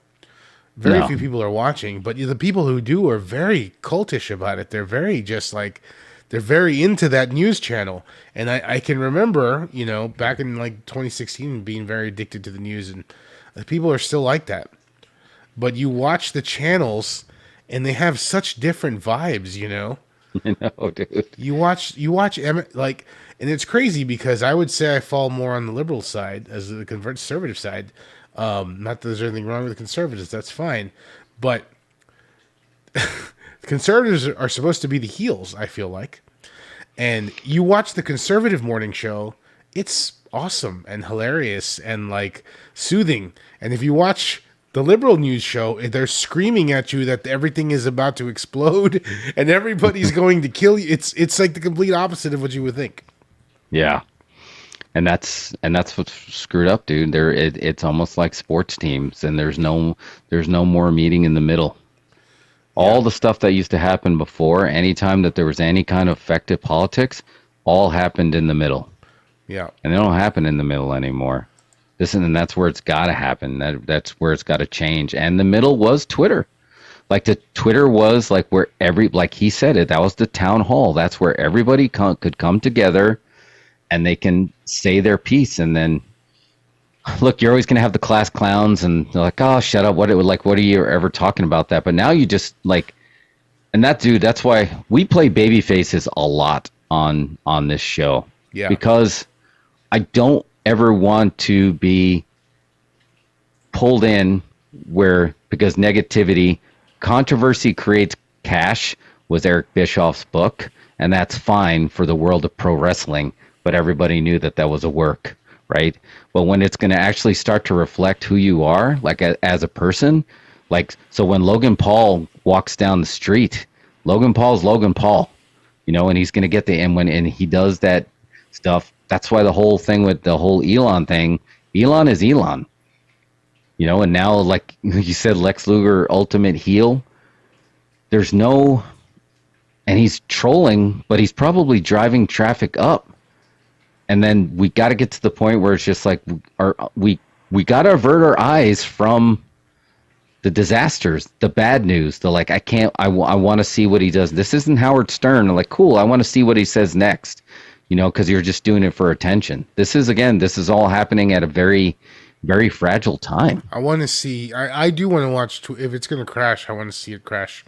very few people are watching, but the people who do are very cultish about it. They're very they're very into that news channel. And I can remember, you know, back in like 2016 being very addicted to the news, and people are still like that. But you watch the channels and they have such different vibes, you know. I know, dude. You watch like, and it's crazy because I would say I fall more on the liberal side as the conservative side. Not that there's anything wrong with the conservatives, that's fine. But conservatives are supposed to be the heels, I feel like. And you watch the conservative morning show, it's awesome and hilarious and like soothing. And if you watch the liberal news show, they're screaming at you that everything is about to explode and everybody's going to kill you. It's like the complete opposite of what you would think. Yeah. And that's what's screwed up, dude. It's almost like sports teams, and there's no more meeting in the middle. All the stuff that used to happen before, anytime that there was any kind of effective politics, all happened in the middle. Yeah. And they don't happen in the middle anymore. And that's where it's got to happen. That's where it's got to change. And the middle was Twitter. Like, the Twitter was like where like he said it, that was the town hall. That's where everybody could come together and they can say their piece. And then, look, you're always going to have the class clowns, and they're like, oh, shut up. What are you ever talking about that? But now you just like, and that dude, that's why we play baby faces a lot on this show. Yeah. Because I don't ever want to be pulled in because negativity, controversy creates cash was Eric Bischoff's book, and that's fine for the world of pro wrestling, but everybody knew that was a work, right? But when it's going to actually start to reflect who you are, like as a person, Like, so when Logan Paul walks down the street, Logan Paul's Logan Paul, and he's going to get and he does that stuff. That's why the whole thing with the whole Elon thing, Elon is Elon, and now, like you said, Lex Luger, ultimate heel. And he's trolling, but he's probably driving traffic up. And then we got to get to the point where it's just like, we got to avert our eyes from the disasters, the bad news, I want to see what he does. This isn't Howard Stern. I'm like, cool, I want to see what he says next, because you're just doing it for attention. This is all happening at a very, very fragile time. I want to see, I do want to watch, if it's going to crash, I want to see it crash.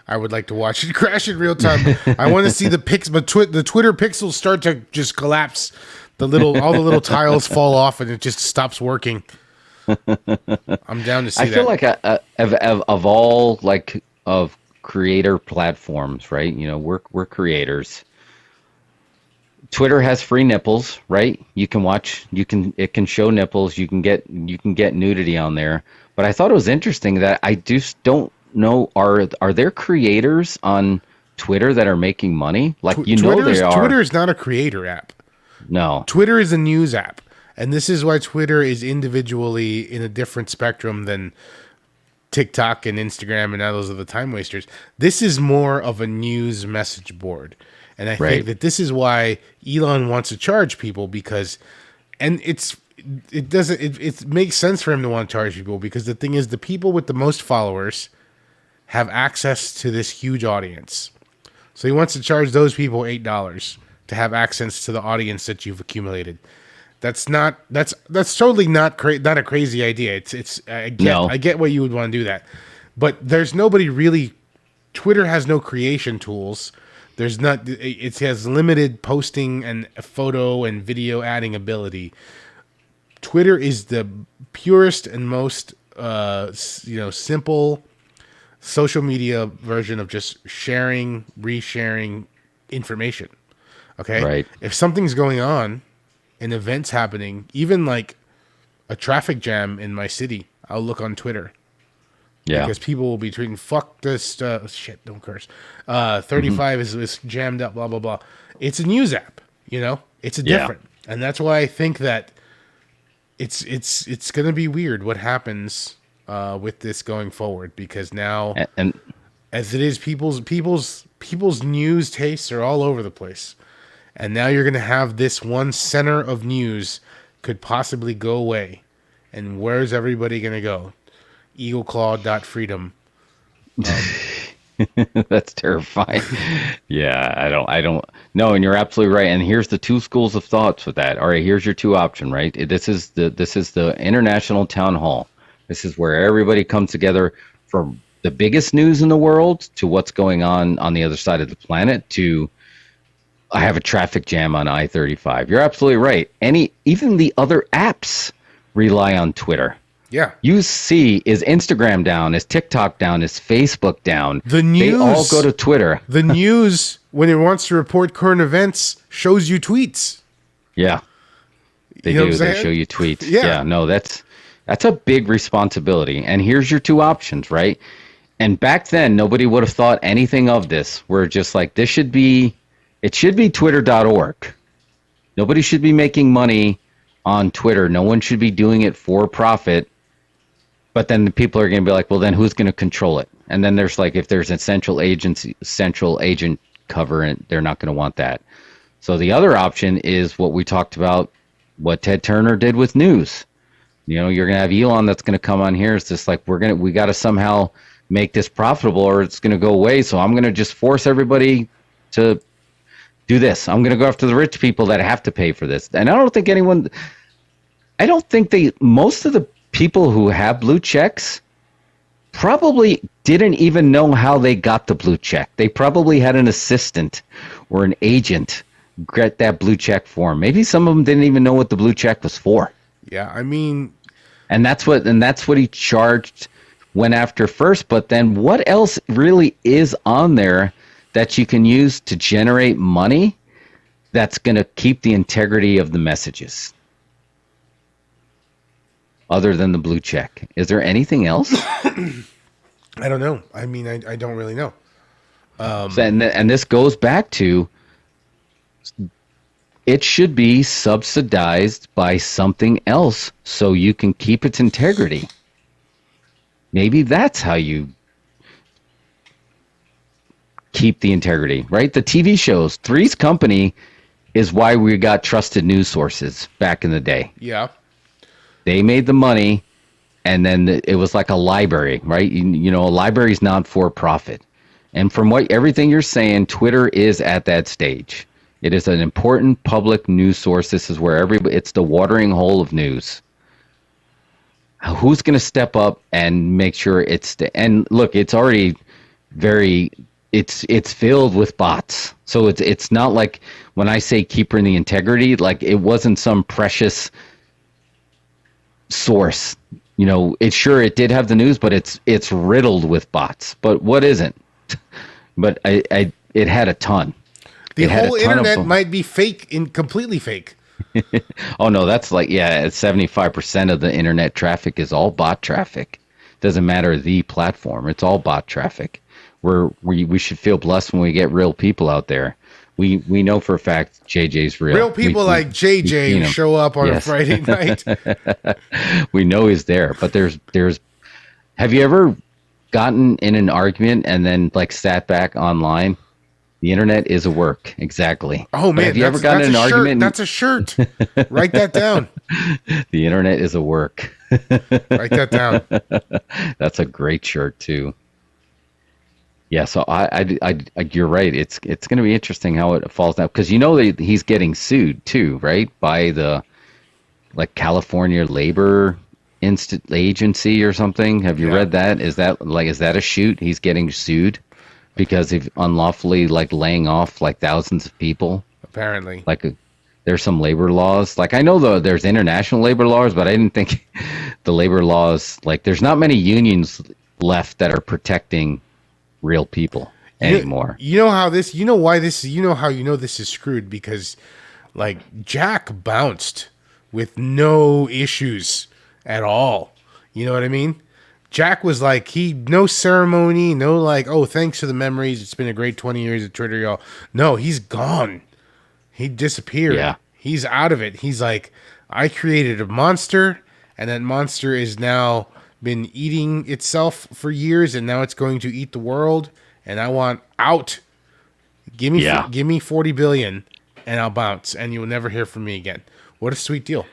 I would like to watch it crash in real time. I want to see the the Twitter pixels start to just collapse. All the little tiles fall off and it just stops working. I'm down to see that. I feel like of all of creator platforms, right? We're creators. Twitter has free nipples, right? You can watch. It can show nipples. You can get nudity on there. But I thought it was interesting that I just don't know. Are there creators on Twitter that are making money? They are. Twitter is not a creator app. No. Twitter is a news app. And this is why Twitter is individually in a different spectrum than TikTok and Instagram and all those are the time wasters. This is more of a news message board. And I think that this is why Elon wants to charge people because it makes sense for him to want to charge people because the thing is the people with the most followers have access to this huge audience. So he wants to charge those people $8 to have access to the audience that you've accumulated. That's totally not a crazy idea. I get why you would want to do that, but there's nobody really. Twitter has no creation tools. It has limited posting and photo and video adding ability. Twitter is the purest and most simple social media version of just sharing, resharing information. Okay, right. If something's going on. An event's happening, even like a traffic jam in my city, I'll look on Twitter. Yeah. Because people will be tweeting, fuck this, shit, don't curse. 35 is jammed up, blah, blah, blah. It's a news app, It's different. And that's why I think that it's going to be weird what happens with this going forward. Because now, and as it is, people's news tastes are all over the place. And now you're going to have this one center of news could possibly go away. And where's everybody going to go? EagleClaw.freedom. That's terrifying. Yeah, I don't know. And you're absolutely right. And here's the two schools of thoughts with that. All right, here's your two options, right? This is the international town hall. This is where everybody comes together from the biggest news in the world to what's going on the other side of the planet to I have a traffic jam on I-35. You're absolutely right. Even the other apps rely on Twitter. Yeah. You see, is Instagram down? Is TikTok down? Is Facebook down? The news. They all go to Twitter. The news, when it wants to report current events, shows you tweets. Yeah. They do. They show you tweets. Yeah. No, that's a big responsibility. And here's your two options, right? And back then, nobody would have thought anything of this. We're just like, it should be twitter.org. Nobody should be making money on Twitter. No one should be doing it for profit. But then the people are going to be like, well, then who's going to control it? And then there's if there's a central agent cover, they're not going to want that. So the other option is what we talked about, what Ted Turner did with news. You're going to have Elon that's going to come on here. It's just like, we got to somehow make this profitable or it's going to go away. So I'm going to just force everybody to do this. I'm going to go after the rich people that have to pay for this. And most of the people who have blue checks probably didn't even know how they got the blue check. They probably had an assistant or an agent get that blue check for them. Maybe some of them didn't even know what the blue check was for. Yeah, I mean, and that's what he went after first. But then what else really is on there that you can use to generate money that's going to keep the integrity of the messages? Other than the blue check. Is there anything else? I don't know. I mean, I don't really know. And this goes back to it should be subsidized by something else so you can keep its integrity. Maybe that's how you keep the integrity, right? The TV shows, Three's Company is why we got trusted news sources back in the day. Yeah. They made the money, and then it was like a library, right? You know, a library is not for profit. And from everything you're saying, Twitter is at that stage. It is an important public news source. This is where it's the watering hole of news. Who's going to step up and make sure and look, it's already it's filled with bots. So it's not like when I say keeping the integrity, like it wasn't some precious source. You know, it did have the news, but it's riddled with bots. But what isn't? But it had a ton. The whole internet might be fake, completely fake. Oh no, that's like 75% of the internet traffic is all bot traffic. Doesn't matter the platform; it's all bot traffic. We should feel blessed when we get real people out there. We know for a fact JJ's real. Real people like JJ who show up on a Friday night. We know he's there, but there's. Have you ever gotten in an argument and then like sat back online? The internet is a work. Exactly. Oh man, have you ever gotten in an argument? That's a shirt. Write that down. The internet is a work. Write that down. That's a great shirt too. Yeah, so you're right. It's going to be interesting how it falls out because he's getting sued too, right? By the California Labor Agency or something. Have you read that? Is that a shoot? He's getting sued because he's unlawfully laying off thousands of people. Apparently, there's some labor laws. I know there's international labor laws, but I didn't think the labor laws there's not many unions left that are protecting real people anymore. You know how this is screwed because Jack bounced with no issues at all. You know what I mean? Jack was no ceremony, no oh, thanks for the memories. It's been a great 20 years at Twitter, y'all. No, he's gone. He disappeared. Yeah. He's out of it. He's I created a monster, and that monster is now been eating itself for years, and now it's going to eat the world, and I want out. Give me 40 billion, and I'll bounce, and you will never hear from me again. What a sweet deal.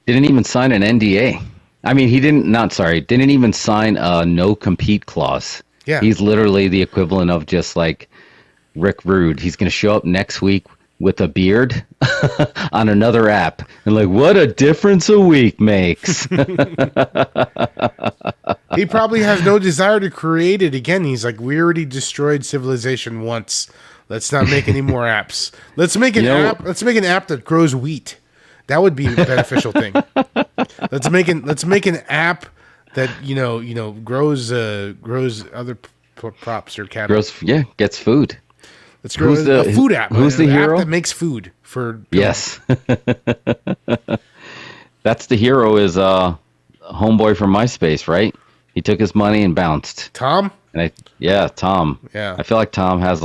Didn't even sign an NDA. I mean, didn't even sign a no compete clause. Yeah. He's literally the equivalent of just Rick Rude. He's going to show up next week with a beard on another app. And what a difference a week makes. He probably has no desire to create it again. He's we already destroyed civilization once. Let's not make any more apps. Let's make an app. Let's make an app that grows wheat. That would be a beneficial thing. Let's make an app that grows other crops or cattle. Gets food. Let's grow a food app. Who's the hero? App that makes food for yes. That's the hero is homeboy from MySpace, right? He took his money and bounced. Tom? Tom. Yeah. I feel like Tom has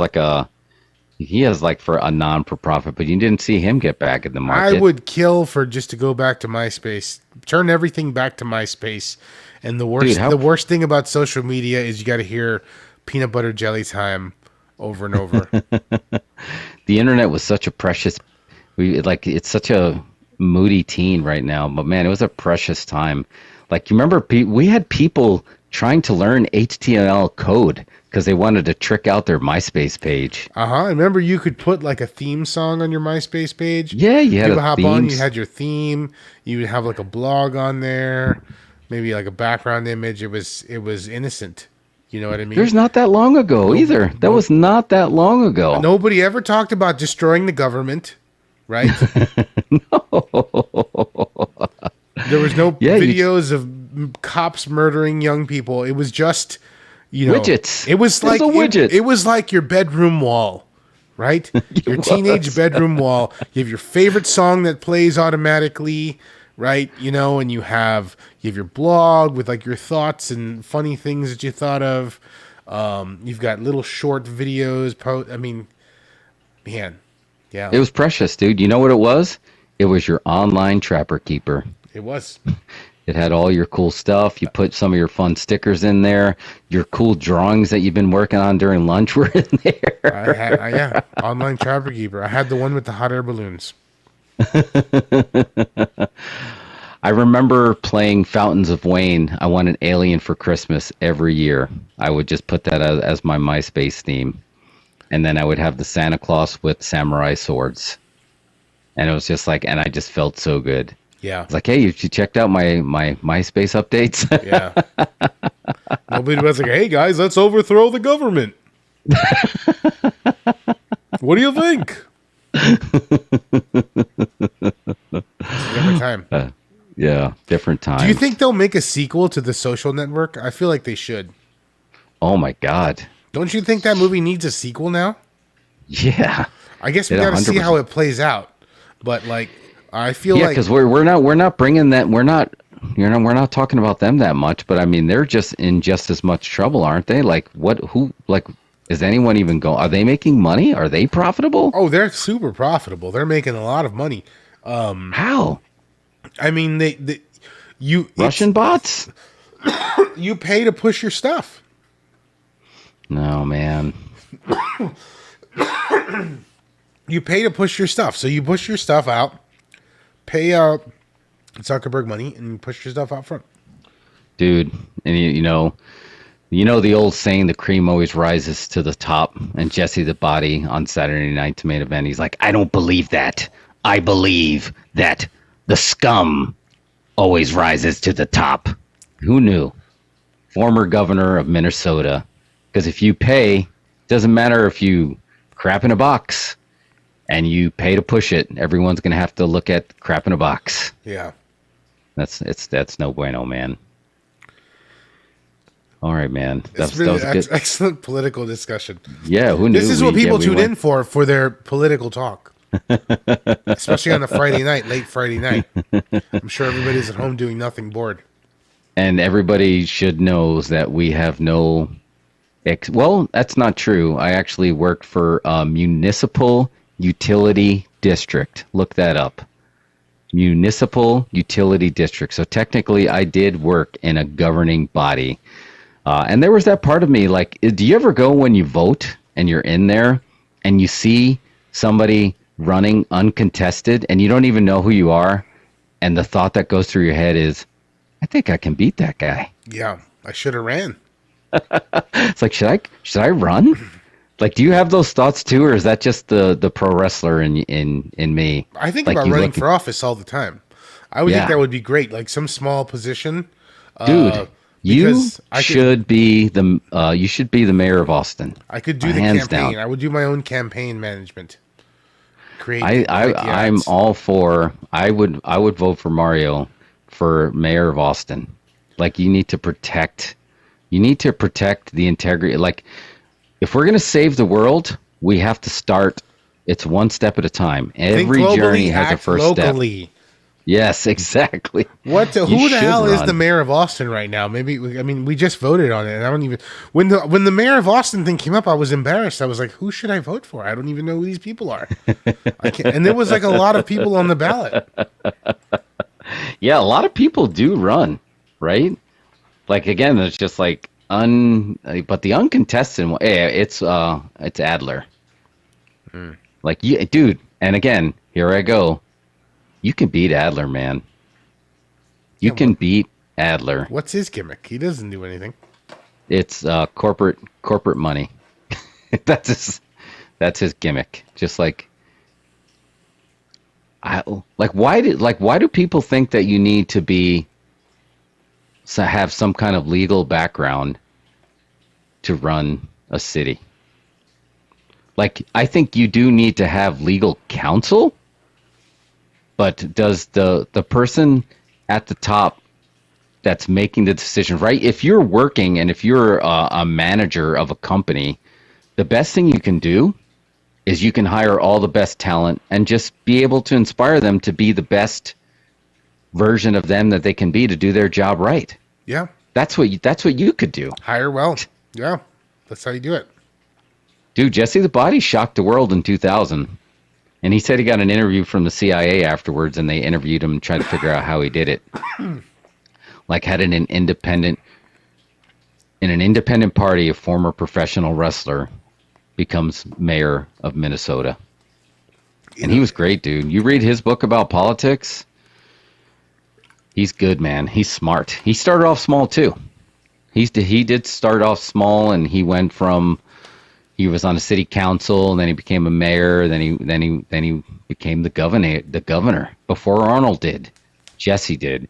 he has for a non-for-profit, but you didn't see him get back in the market. I would kill for just to go back to MySpace. Turn everything back to MySpace. And the worst thing about social media is you got to hear peanut butter jelly time over and over. The internet was such a precious it's such a moody teen right now, but man, it was a precious time. You remember we had people trying to learn HTML code because they wanted to trick out their MySpace page. I remember you could put a theme song on your MySpace page. Yeah, you had people hop on, you had your theme, you would have a blog on there, maybe a background image. It was innocent. You know what I mean? There's not that long ago either. That was not that long ago. Nobody ever talked about destroying the government, right? No. There was no videos of cops murdering young people. It was just, widgets. It was a widget. It was like your bedroom wall, right? Your teenage bedroom wall. You have your favorite song that plays automatically, right? You know, and you have your blog with like your thoughts and funny things that you thought of. You've got little short videos. I mean, man, yeah, It was precious, dude. You know what it was? It was your online trapper keeper. it was. It had all your cool stuff. You put some of your fun stickers in there. Your cool drawings that you've been working on during lunch were in there. Yeah, online trapper keeper. I had the one with the hot air balloons. I remember playing Fountains of Wayne. I want an alien for Christmas every year. I would just put that as my MySpace theme. And then I would have the Santa Claus with samurai swords. And it was just like, and I just felt so good. Yeah. It's like, hey, you checked out my MySpace updates? Yeah. Nobody was like, hey, guys, let's overthrow the government. What do you think? Every time. Yeah, different times. Do you think they'll make a sequel to The Social Network? I feel like they should. Oh, my God. Don't you think that movie needs a sequel now? Yeah. I guess we It got to see 100%. how it plays out. But, like, I feel Yeah, like... because we're not bringing that. We're not talking about them that much. But I mean, they're just in just as much trouble, aren't they? Like, is anyone even going? Are they making money? Are they profitable? Oh, they're super profitable. They're making a lot of money. How? I mean, Russian bots? you pay to push your stuff. No, man. You pay to push your stuff. So you push your stuff out, pay Zuckerberg money, and you push your stuff out front. Dude, and you know the old saying, the cream always rises to the top. And Jesse the Body on Saturday Night to Main Event, he's like, I don't believe that. I believe that the scum always rises to the top. Who knew? Former governor of Minnesota. Because if you pay, doesn't matter if you crap in a box and you pay to push it, everyone's going to have to look at crap in a box. Yeah. That's no bueno, man. All right, man. It's been an excellent political discussion. Yeah, who knew? This is what people tune in for their political talk. Especially on a Friday night, late Friday night. I'm sure everybody's at home doing nothing, bored. And everybody should know that we have no... well, that's not true. I actually worked for a municipal utility district. Look that up. Municipal utility district. So technically, I did work in a governing body. And there was that part of me, like, do you ever go when you vote and you're in there and you see somebody running uncontested and you don't even know who you are, and the thought that goes through your head is, I think I can beat that guy. Yeah, I should have ran. It's like, should I run? Like, do you have those thoughts too, or is that just the pro wrestler in me? I think like about running for office all the time. I would think that would be great, like some small position. Dude, you should be the mayor of Austin. I could do the campaign. Down. I would do my own campaign management. I'm all for. I would vote for Mario for mayor of Austin. Like, you need to protect the integrity. Like, if we're gonna save the world, we have to start. It's one step at a time. Every journey has a first step. Yes, exactly. Who the hell is the mayor of Austin right now? Maybe, I mean, we just voted on it, and I don't even. When the mayor of Austin thing came up, I was embarrassed. I was like, who should I vote for? I don't even know who these people are. And there was like a lot of people on the ballot. Yeah, a lot of people do run, right? Like, again, it's just like but the uncontested one, it's Adler. Like, dude, and again, here I go. You can beat Adler, man. You can beat Adler. What's his gimmick? He doesn't do anything. It's corporate money. That's his gimmick. Just like, why do people think that you need to have some kind of legal background to run a city? Like, I think you do need to have legal counsel. But does the person at the top that's making the decision, right? If you're working and if you're a manager of a company, the best thing you can do is you can hire all the best talent and just be able to inspire them to be the best version of them that they can be to do their job right. Yeah. That's what you could do. Hire well. Yeah. That's how you do it. Dude, Jesse the Body shocked the world in 2000. And he said he got an interview from the CIA afterwards, and they interviewed him and tried to figure out how he did it. Like had in an independent party, a former professional wrestler becomes mayor of Minnesota. And he was great, dude. You read his book about politics, he's good, man. He's smart. He started off small too. He did start off small, and he went from he was on a city council, and then he became a mayor. Then he became the governor before Arnold did. Jesse did.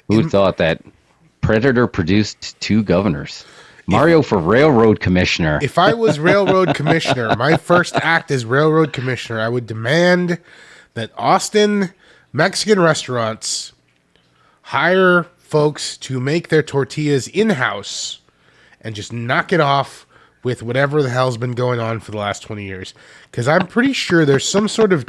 Who thought that Predator produced 2 governors? Mario for railroad commissioner. If I was railroad commissioner, my first act as railroad commissioner, I would demand that Austin Mexican restaurants hire folks to make their tortillas in-house and just knock it off with whatever the hell's been going on for the last 20 years. Because I'm pretty sure there's some sort of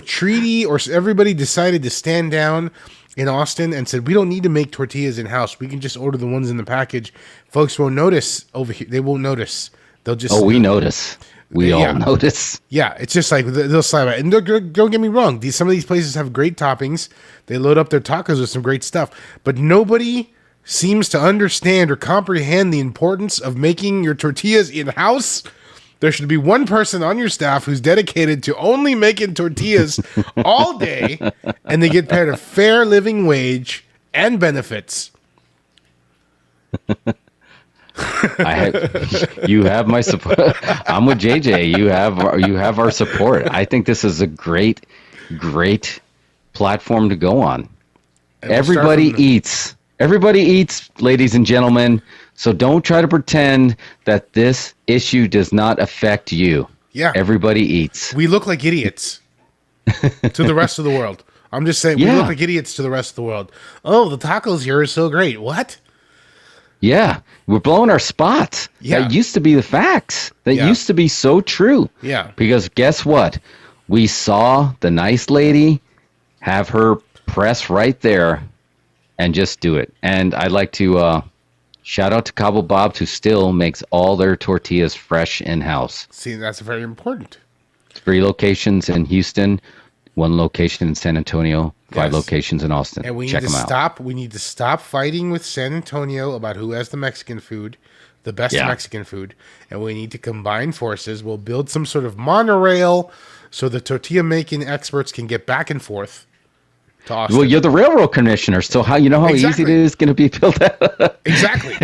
treaty, or everybody decided to stand down in Austin and said, we don't need to make tortillas in-house. We can just order the ones in the package. Folks won't notice over here. They won't notice. They'll just... Oh, we notice. We all notice. Yeah, it's just like they'll slap it. And don't get me wrong. Some of these places have great toppings. They load up their tacos with some great stuff. But nobody seems to understand or comprehend the importance of making your tortillas in-house. There should be one person on your staff who's dedicated to only making tortillas all day, and they get paid a fair living wage and benefits. You have my support. I'm with JJ. You have our support. I think this is a great platform to go on. Everybody eats. Everybody eats, ladies and gentlemen. So don't try to pretend that this issue does not affect you. Yeah. Everybody eats. We look like idiots to the rest of the world. I'm just saying, we look like idiots to the rest of the world. Oh, the tacos here are so great. What? Yeah. We're blowing our spots. Yeah. That used to be the facts. That used to be so true. Yeah. Because guess what? We saw the nice lady have her press right there and just do it. And I'd like to shout out to Cabo Bob's, who still makes all their tortillas fresh in-house. See, that's very important. 3 locations in Houston, 1 location in San Antonio, 5 locations in Austin. And Check them out. We need to stop fighting with San Antonio about who has the Mexican food, the best Mexican food. And we need to combine forces. We'll build some sort of monorail so the tortilla making experts can get back and forth. Well, you're the railroad commissioner, so how easy it is going to be built out? Exactly.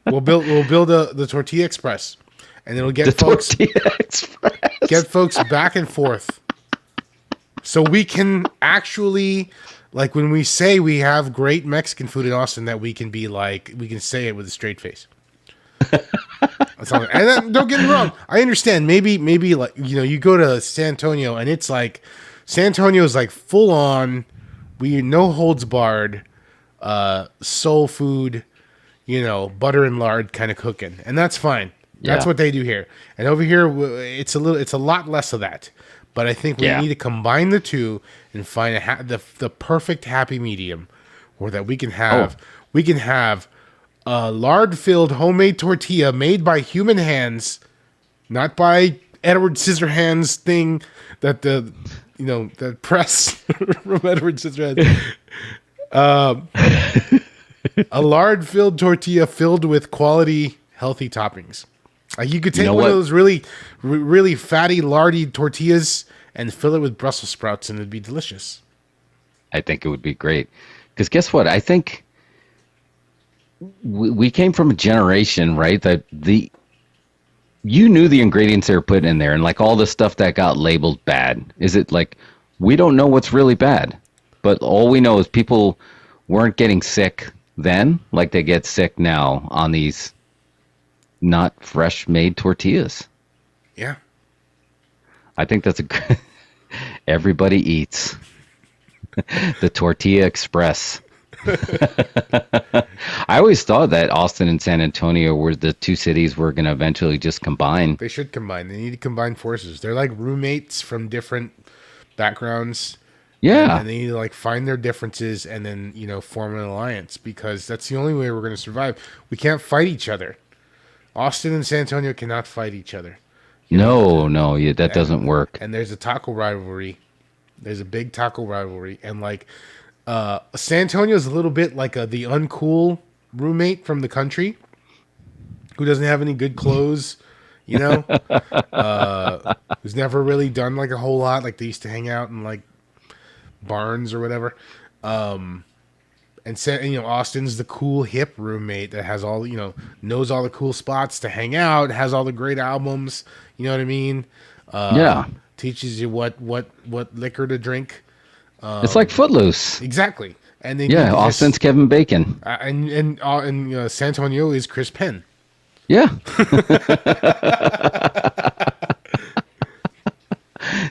We'll build the Tortilla Express, and it'll get folks back and forth, so we can actually, like, when we say we have great Mexican food in Austin, that we can be like, we can say it with a straight face. That's all. And then, don't get me wrong, I understand. Maybe like, you go to San Antonio and it's like. San Antonio is like full on, no holds barred, soul food, butter and lard kind of cooking, and that's fine. That's what they do here. And over here, it's a lot less of that. But I think we need to combine the two and find the perfect happy medium, where that we can have a lard-filled homemade tortilla made by human hands, not by Edward Scissorhands thing that the press from Edward Scissorhands. A lard-filled tortilla filled with quality, healthy toppings. Like, you could take one of those really, really fatty, lardy tortillas and fill it with Brussels sprouts, and it'd be delicious. I think it would be great. Because guess what? I think we came from a generation, right, that you knew the ingredients they were putting in there, and like all the stuff that got labeled bad. Is it like, we don't know what's really bad, but all we know is people weren't getting sick then like they get sick now on these not fresh made tortillas. Yeah. I think that's everybody eats the Tortilla Express. I always thought that Austin and San Antonio were the 2 cities we're going to eventually just combine. They should combine. They need to combine forces. They're like roommates from different backgrounds. Yeah. And they need to like find their differences and then, form an alliance, because that's the only way we're going to survive. We can't fight each other. Austin and San Antonio cannot fight each other. That doesn't work. And there's a taco rivalry. There's a big taco rivalry. And like, San Antonio is a little bit like the uncool roommate from the country who doesn't have any good clothes, who's never really done like a whole lot. Like they used to hang out in like barns or whatever. And Austin's the cool hip roommate that has all, knows all the cool spots to hang out, has all the great albums. You know what I mean? Teaches you what liquor to drink. It's like Footloose. Exactly. And then Austin's Kevin Bacon. And San Antonio is Chris Penn. Yeah.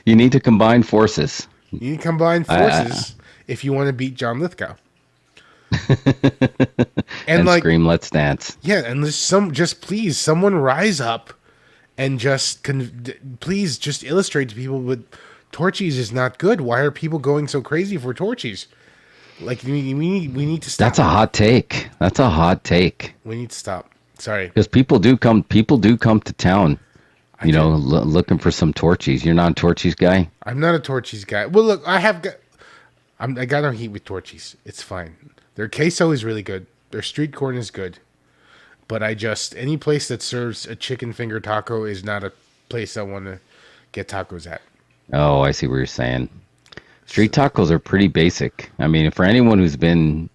You need to combine forces. You need to combine forces if you want to beat John Lithgow. and like, scream, let's dance. Yeah, and there's please, someone rise up and please just illustrate to people, but Torchys is not good. Why are people going so crazy for Torchys? Like, we need to stop. That's a hot take. We need to stop. Sorry. Because people do come to town, looking for some Torchys. You're not a Torchys guy? I'm not a Torchys guy. Well, look, I got no heat with Torchys. It's fine. Their queso is really good. Their street corn is good. But any place that serves a chicken finger taco is not a place I want to get tacos at. Oh, I see what you're saying. Street tacos are pretty basic. I mean, for anyone who's been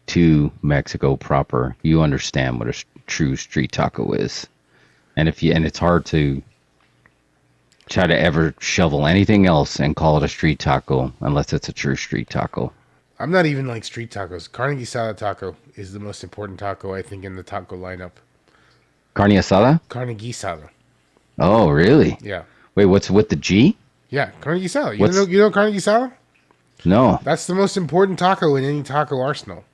to Mexico proper, you understand what a true street taco is. And it's hard to try to ever shovel anything else and call it a street taco unless it's a true street taco. I'm not even like street tacos. Carne Guisada Taco is the most important taco, I think, in the taco lineup. Carne Asada? Carne Guisada. Oh, really? Yeah. Wait, what's with the G? Yeah, Carne Guisada. You know Carne Guisada? No. That's the most important taco in any taco arsenal.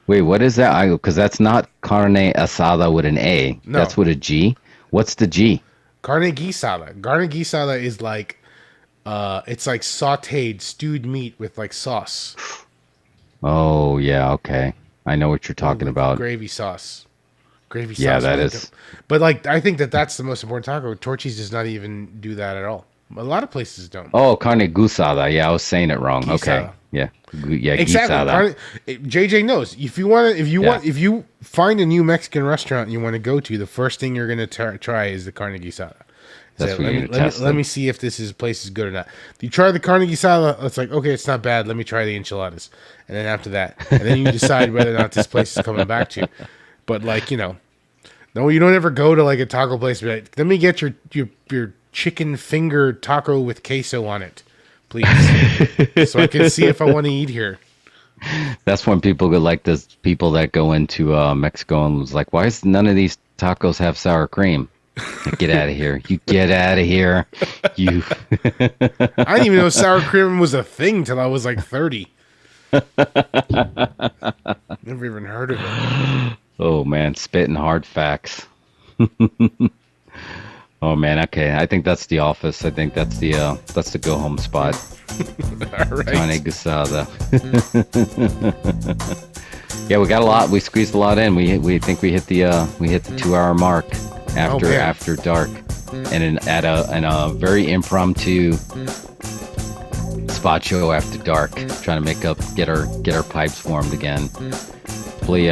Wait, what is that? Because that's not Carne Asada with an A. No. That's with a G. What's the G? Carne Guisada. Carne Guisada is like, it's like sautéed, stewed meat with like sauce. Oh, yeah, okay. I know what you're talking about. Gravy sauce. Yeah, that is. But like, I think that's the most important taco. Torchys does not even do that at all. A lot of places don't. Oh, Carne Guisada. Yeah, I was saying it wrong. Guisada. Okay. Yeah. Yeah, exactly. JJ knows. If you find a new Mexican restaurant and you want to go to, the first thing you're going to try is the Carne Guisada. That's let me see if this place is good or not. If you try the Carne Guisada, it's like, okay, it's not bad. Let me try the enchiladas. And then after that, and then you decide whether or not this place is coming back to you. But like, no, you don't ever go to like a taco place and be like, let me get your chicken finger taco with queso on it, please. So I can see if I want to eat here. That's when people go like this. People that go into Mexico and was like, why does none of these tacos have sour cream? Like, get out of here! You get out of here! You. I didn't even know sour cream was a thing till I was like 30. Never even heard of it. Oh man, spitting hard facts. Oh man, okay. I think that's the office. I think that's the go home spot. All right. Carne Guisada. Yeah, we got a lot. We squeezed a lot in. We think we hit the 2-hour mark after dark, and at a very impromptu spot show after dark, trying to get our pipes warmed again. Hopefully,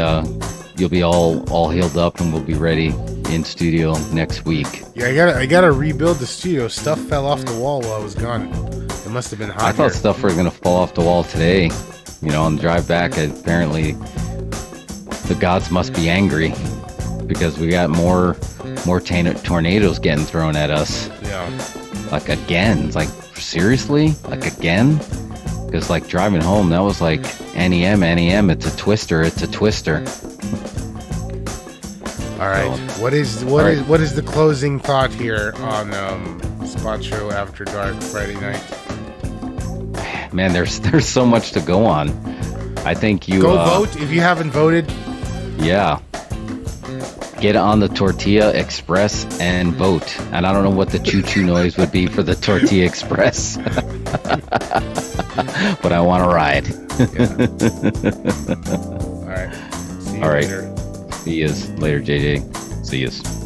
you'll be all healed up and we'll be ready in studio next week. Yeah, I gotta rebuild the studio. Stuff fell off the wall while I was gone. It must have been hot. I thought stuff was gonna fall off the wall today. On the drive back, apparently the gods must be angry because we got more tornadoes getting thrown at us. Yeah. Like again. It's like, seriously? Like again? Because like driving home, that was like NEM, it's a twister. All right. So, What is the closing thought here on Spot Show After Dark Friday night? Man, there's so much to go on. I think you go vote if you haven't voted. Yeah. Get on the Tortilla Express and vote. And I don't know what the choo-choo noise would be for the Tortilla Express. But I want to ride. All right. See you All right. later. See you later, JJ. See you.